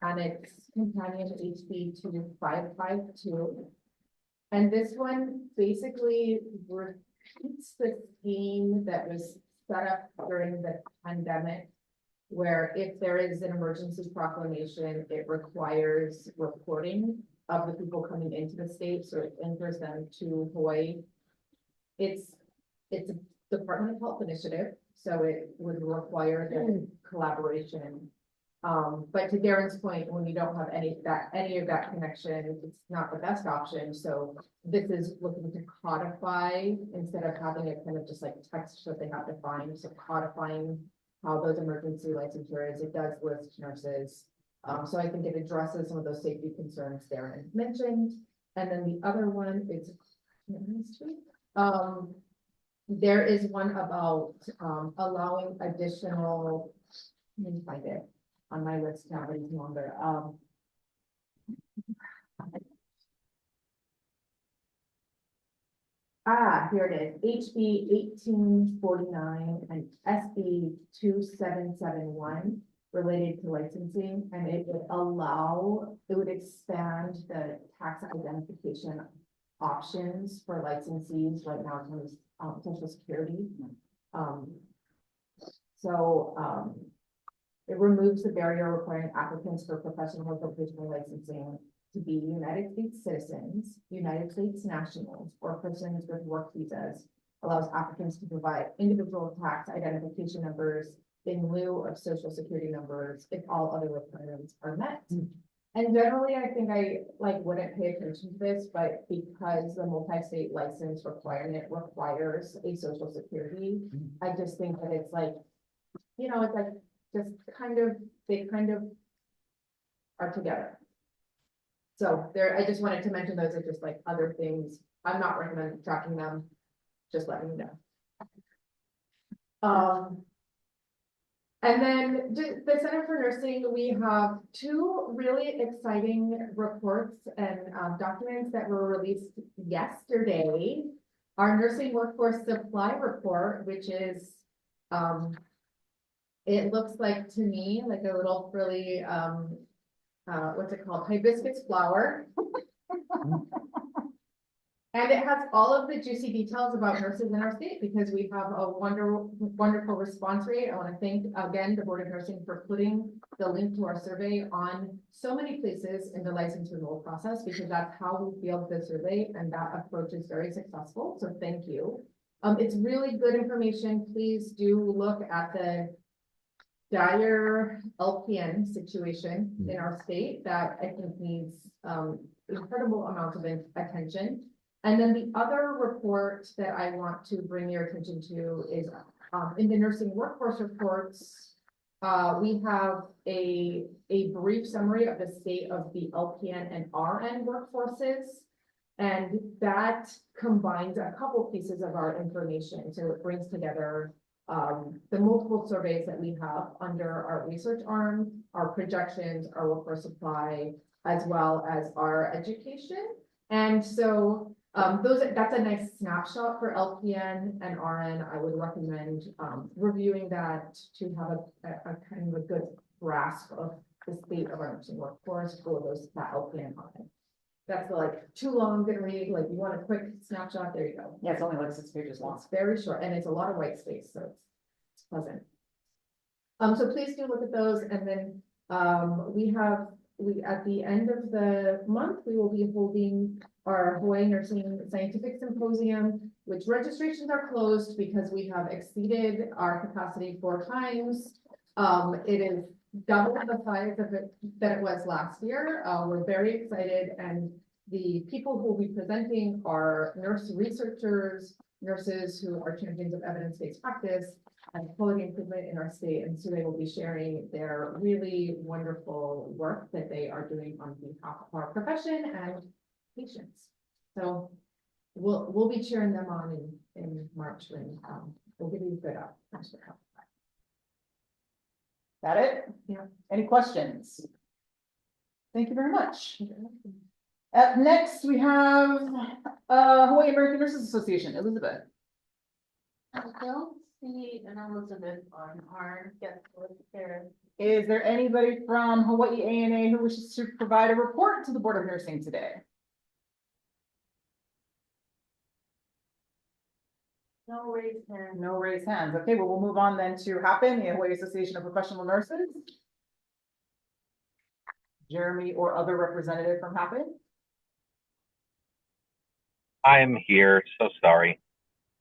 Annex companion HB 2552. And this one basically repeats the scheme that was set up during the pandemic, where if there is an emergency proclamation, it requires reporting of the people coming into the state, so it enters them to Hawaii. It's a Department of Health initiative, so it would require the collaboration. But to Darren's point, when you don't have any of that connection, it's not the best option, so this is looking to codify instead of having it kind of just like text that they have to find, so codifying how those emergency licensures, it does list nurses. So I think it addresses some of those safety concerns Darren mentioned. And then the other one is, there is one about, allowing additional, let me find it on my list now, but it's longer. Here it is, HB 1849 and SB 2771 related to licensing, and it would expand the tax identification options for licensees right now in terms of Social Security. It removes the barrier requiring applicants for professional or vocational licensing to be United States citizens, United States nationals, or persons with work visas, allows applicants to provide individual tax identification numbers in lieu of Social Security numbers if all other requirements are met. And generally, I think I wouldn't pay attention to this, but because the multi-state license requirement requires a Social Security, I just think that it's like, you know, it's like just they kind of are together. So I just wanted to mention those are just like other things. I'm not recommending tracking them, just letting you know. And then the Center for Nursing, we have two really exciting reports and documents that were released yesterday. Our Nursing Workforce Supply Report, which is, it looks like to me like a little frilly, what's it called? Hibiscus flower. And it has all of the juicy details about nurses in our state because we have a wonderful response rate. I want to thank again the Board of Nursing for putting the link to our survey on so many places in the license renewal process because that's how we field the survey and that approach is very successful. So thank you. It's really good information. Please do look at the dire LPN situation in our state that I think needs incredible amounts of attention. And then the other report that I want to bring your attention to is in the nursing workforce reports, we have a brief summary of the state of the LPN and RN workforces. And that combines a couple pieces of our information. So it brings together the multiple surveys that we have under our research arm, our projections, our workforce supply, as well as our education. And so that's a nice snapshot for LPN and RN. I would recommend reviewing that to have a kind of a good grasp of the state of our nursing workforce for that LPN and RN. That's like too long to read. Like you want a quick snapshot, there you go. Yeah, it's only like 6 pages long. It's very short and it's a lot of white space, so it's pleasant. So please do look at those, and then we at the end of the month we will be holding our Hawaii Nursing Scientific Symposium, which registrations are closed because we have exceeded our capacity 4 times. It is double the size of it that it was last year. We're very excited, and the people who will be presenting are nurse researchers, nurses who are champions of evidence-based practice and quality improvement in our state. And so they will be sharing their really wonderful work that they are doing on behalf of our profession and patients. So we'll be cheering them on in March when we'll give you a good up. Got it? Yeah. Any questions? Thank you very much. Up next, we have Hawaii American Nurses Association, Elizabeth. I don't see an Elizabeth on our guest list there. Is there anybody from Hawaii ANA who wishes to provide a report to the Board of Nursing today? No raised hand. No raised hands. Okay, well, we'll move on then to HAPN, the Hawaii Association of Professional Nurses. Jeremy or other representative from HAPN? I'm here, so sorry.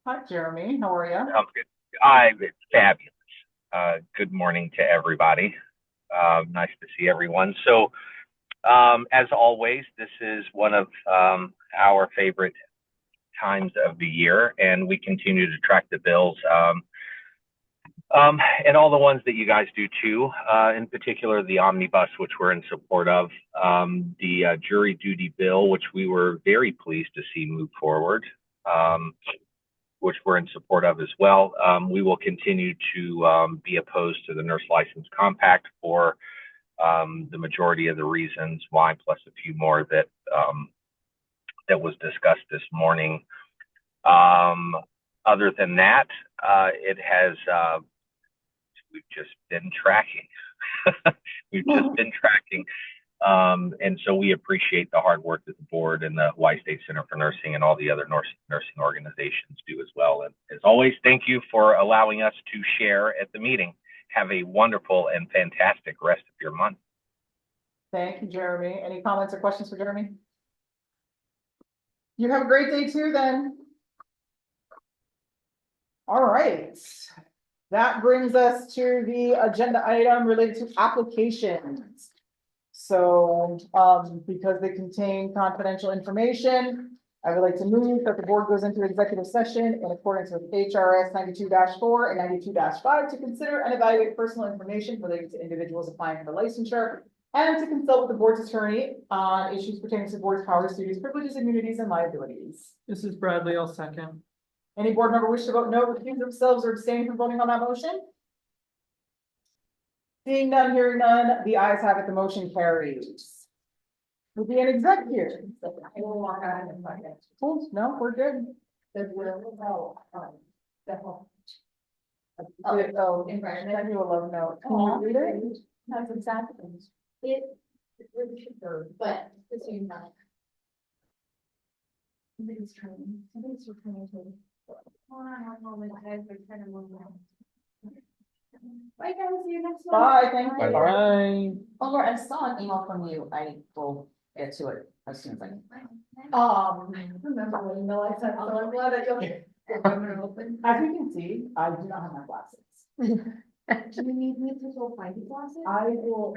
Hi, Jeremy. How are you? I'm good. It's fabulous. Good morning to everybody. Nice to see everyone. So, as always, this is one of our favorite times of the year, and we continue to track the bills, and all the ones that you guys do too. In particular, the omnibus, which we're in support of, the jury duty bill, which we were very pleased to see move forward. Which we're in support of as well. We will continue to be opposed to the nurse license compact for the majority of the reasons why, plus a few more that that was discussed this morning. Other than that, it has we've just been tracking. We've just been tracking. And so we appreciate the hard work that the board and the Hawaii State Center for Nursing and all the other nursing organizations do as well. And as always, thank you for allowing us to share at the meeting. Have a wonderful and fantastic rest of your month. Thank you, Jeremy. Any comments or questions for Jeremy? You have a great day too, then. All right. That brings us to the agenda item related to applications. So, because they contain confidential information, I would like to move that the board goes into executive session in accordance with HRS 92-4 and 92-5 to consider and evaluate personal information related to individuals applying for licensure and to consult with the board's attorney on issues pertaining to the board's powers, duties, privileges, immunities, and liabilities. This is Bradley, I'll second. Any board member wish to vote no, recuse themselves, or abstain from voting on that motion? Seeing none, hearing none, the ayes have it, the motion carries. We'll be an exec here. Cool. No, we're good. Oh, environment. I do a love note. Can you read it? That's exactly. It really should go, but at the same time. Somebody's training to. Hold on one moment, I have to kind of move on. Bye guys, see you next month. Bye, thank you. Bye. Although I saw an email from you, I will get to it as soon as I can. Remember when email I sent, so I'm glad I don't. As you can see, I do not have my glasses. Do you need me to go find your glasses? I will.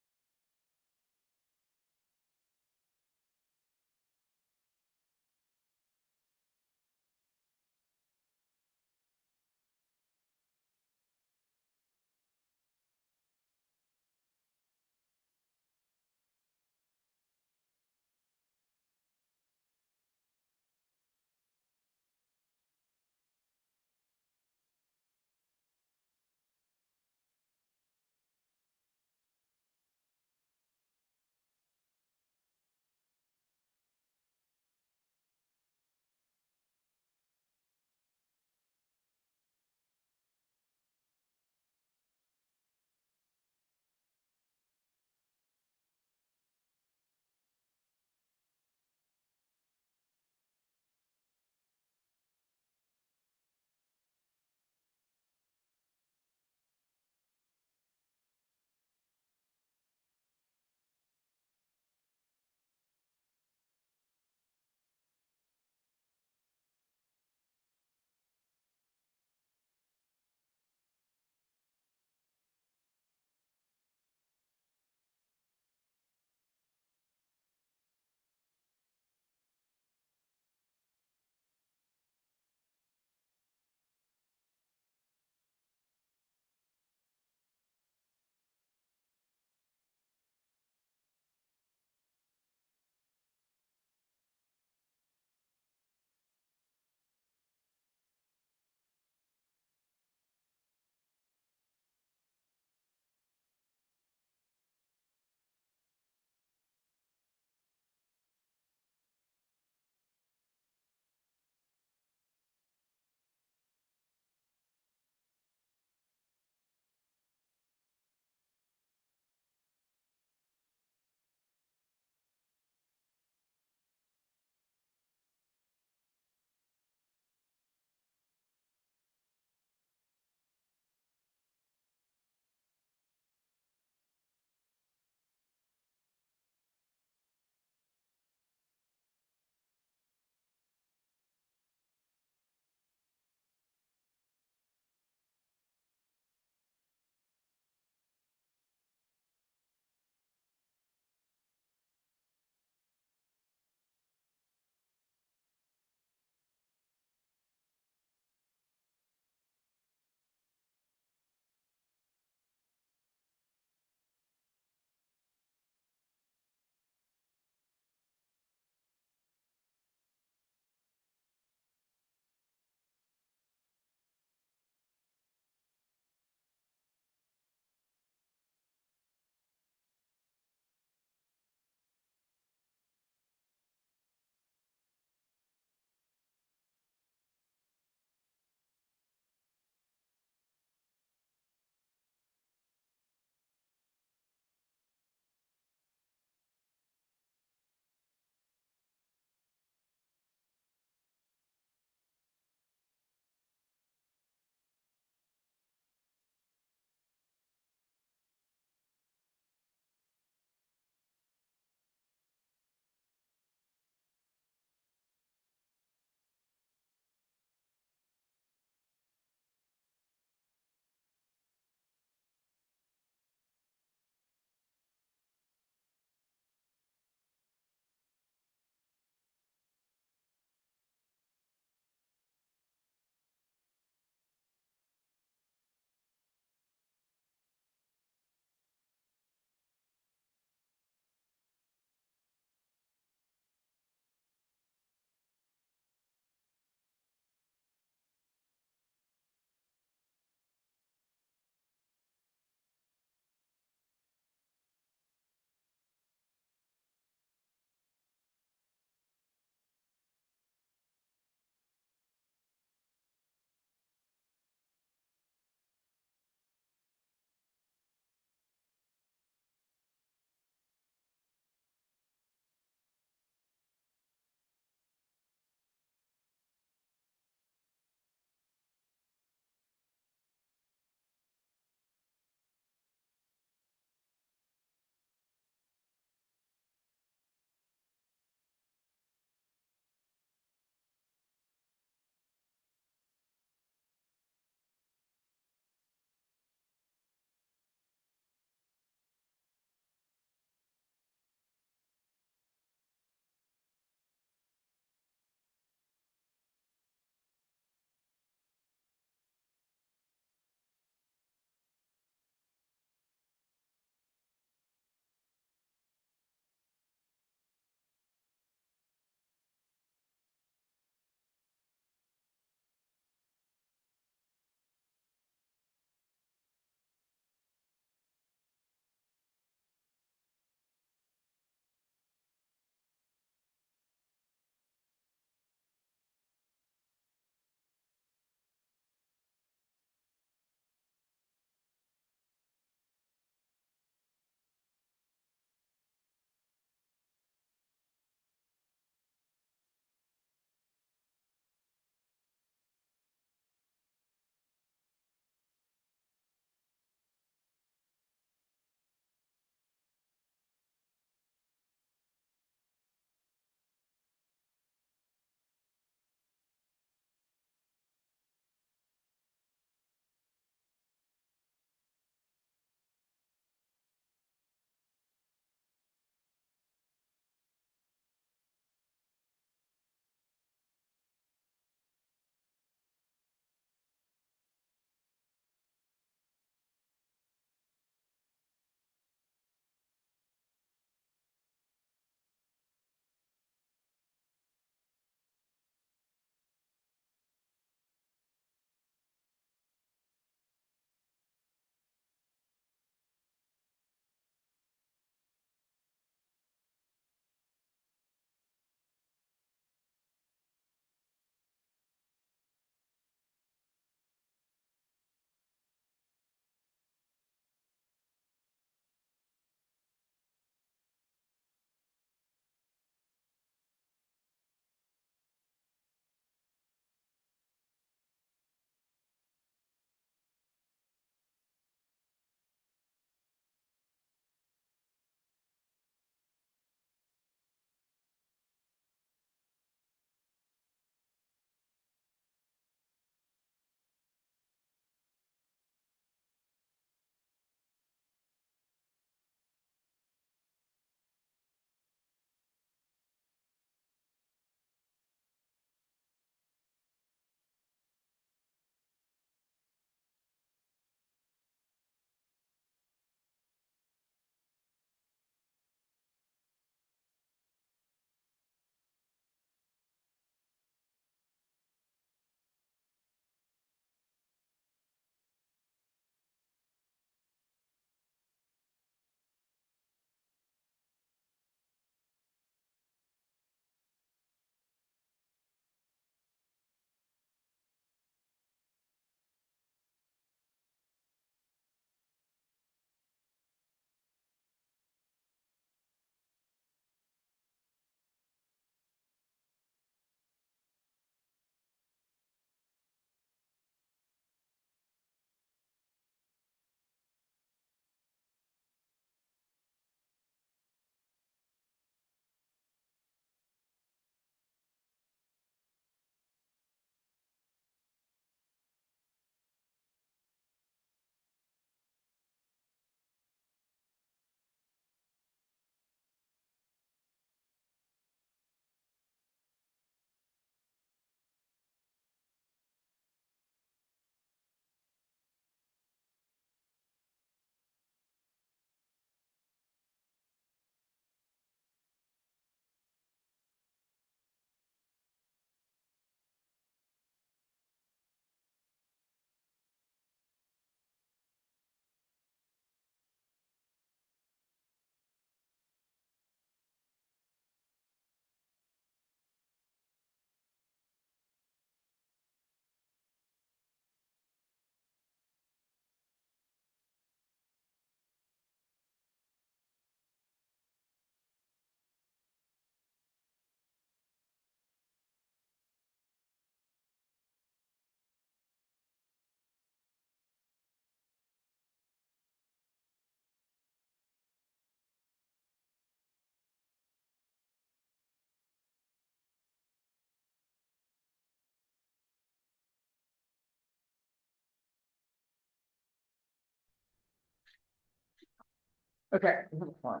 Okay. All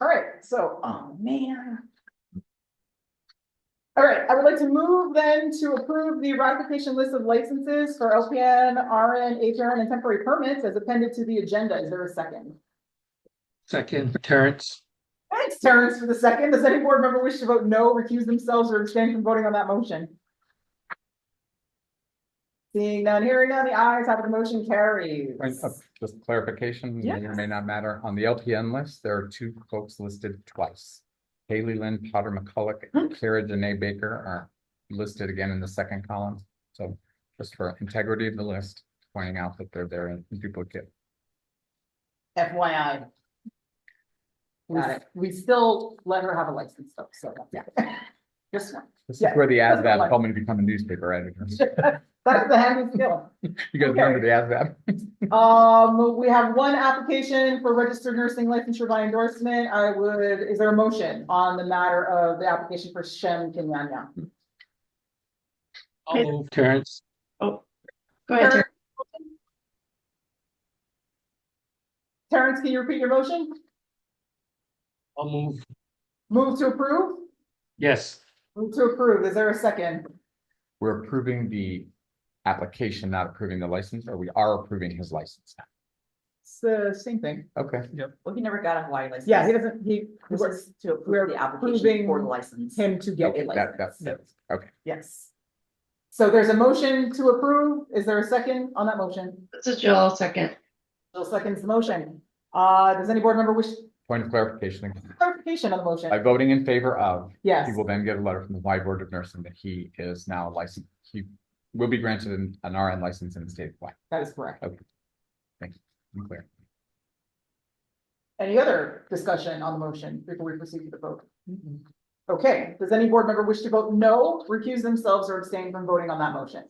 right, so, oh, man. All right, I would like to move then to approve the ratification list of licenses for LPN, RN, HRN, and temporary permits as appended to the agenda. Is there a second? Second, Terrence. Thanks, Terrence, for the second. Does any board member wish to vote no, recuse themselves, or abstain from voting on that motion? Seeing none, hearing none, the ayes have it, the motion carries. Just clarification, may or may not matter. On the LPN list, there are two folks listed twice. Haley Lynn Potter McCulloch and Kara Janae Baker are listed again in the second column. So just for integrity of the list, pointing out that they're there in duplicate. FYI. Got it. We still let her have a license though, so. Yeah. Just one. This Yeah. is where the That's ASVAB fine. told me to become a newspaper editor. That's the handy skill. You guys Okay. remember the ASVAB? We have one application for registered nursing licensure by endorsement. Is there a motion on the matter of the application for Shem Kenyanya? I'll move, Terrence. Oh, go ahead, Terrence. Terrence, can you repeat your motion? I'll move. Move to approve? Yes. Move to approve. Is there a second? We're approving the application, not approving the license, or we are approving his license now. It's the same thing. Okay. Well, he never got a Hawaii license. Yeah, he doesn't, This is to we're approve the application approving for the license. him to get a Okay, license. that's okay. Yes. So there's a motion to approve. Is there a second on that motion? This is Jill, second. Jill seconds the motion. Does any board member wish Point of clarification. clarification on the motion? By voting in favor of, Yes. he will then get a letter from the Hawaii Board of Nursing that he is now licensed. He will be granted an RN license in the state of Hawaii. That is correct. Okay. Thank you. I'm clear. Any other discussion on the motion before we proceed to the vote? Okay, does any board member wish to vote no, recuse themselves, or abstain from voting on that motion?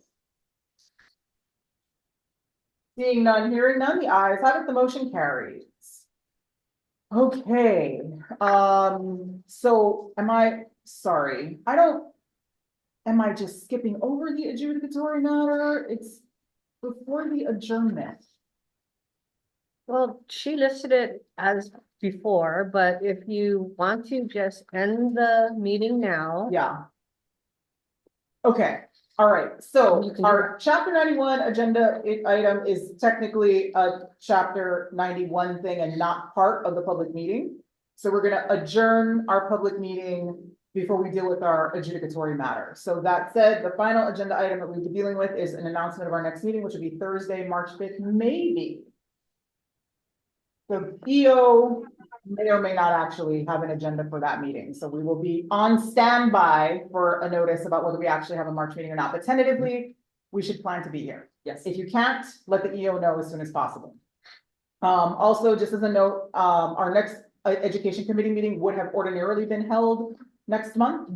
Seeing none, hearing none, the ayes have it, the motion carries. Okay, so am I just skipping over the adjudicatory matter? It's before the adjournment. Well, she listed it as before, but if you want to just end the meeting now. Yeah. Okay, all right, so You can do our chapter 91 agenda item is technically a chapter 91 thing and not part of the public meeting. So we're gonna adjourn our public meeting before we deal with our adjudicatory matter. So that said, the final agenda item that we'll be dealing with is an announcement of our next meeting, which will be Thursday, March 5th, maybe. The EO may or may not actually have an agenda for that meeting, so we will be on standby for a notice about whether we actually have a March meeting or not, but tentatively, we should plan to be here. Yes. If you can't, let the EO know as soon as possible. Also, just as a note, our next education committee meeting would have ordinarily been held next month.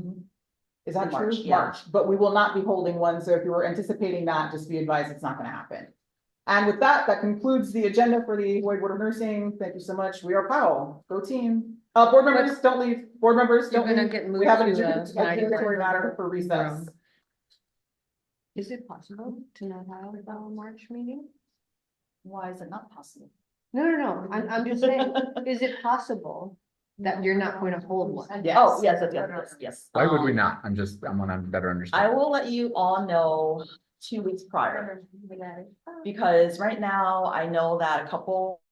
Is that In true? March, yeah. March, but we will not be holding one, so if you were anticipating that, just be advised it's not gonna happen. And with that, that concludes the agenda for the Hawaii Board of Nursing. Thank you so much. We are Powell. Go team. Board members, don't leave. Board members, You're don't gonna leave. get We moved have an to, adjudicatory matter for recess. room. Is it possible to not have a March meeting? Why is it not possible? No, I'm just saying, is it possible that you're not going to hold one? Yes. Oh, yes. Why would we Um, not? I want to better I understand. will let you all know 2 weeks prior, because right now I know that a couple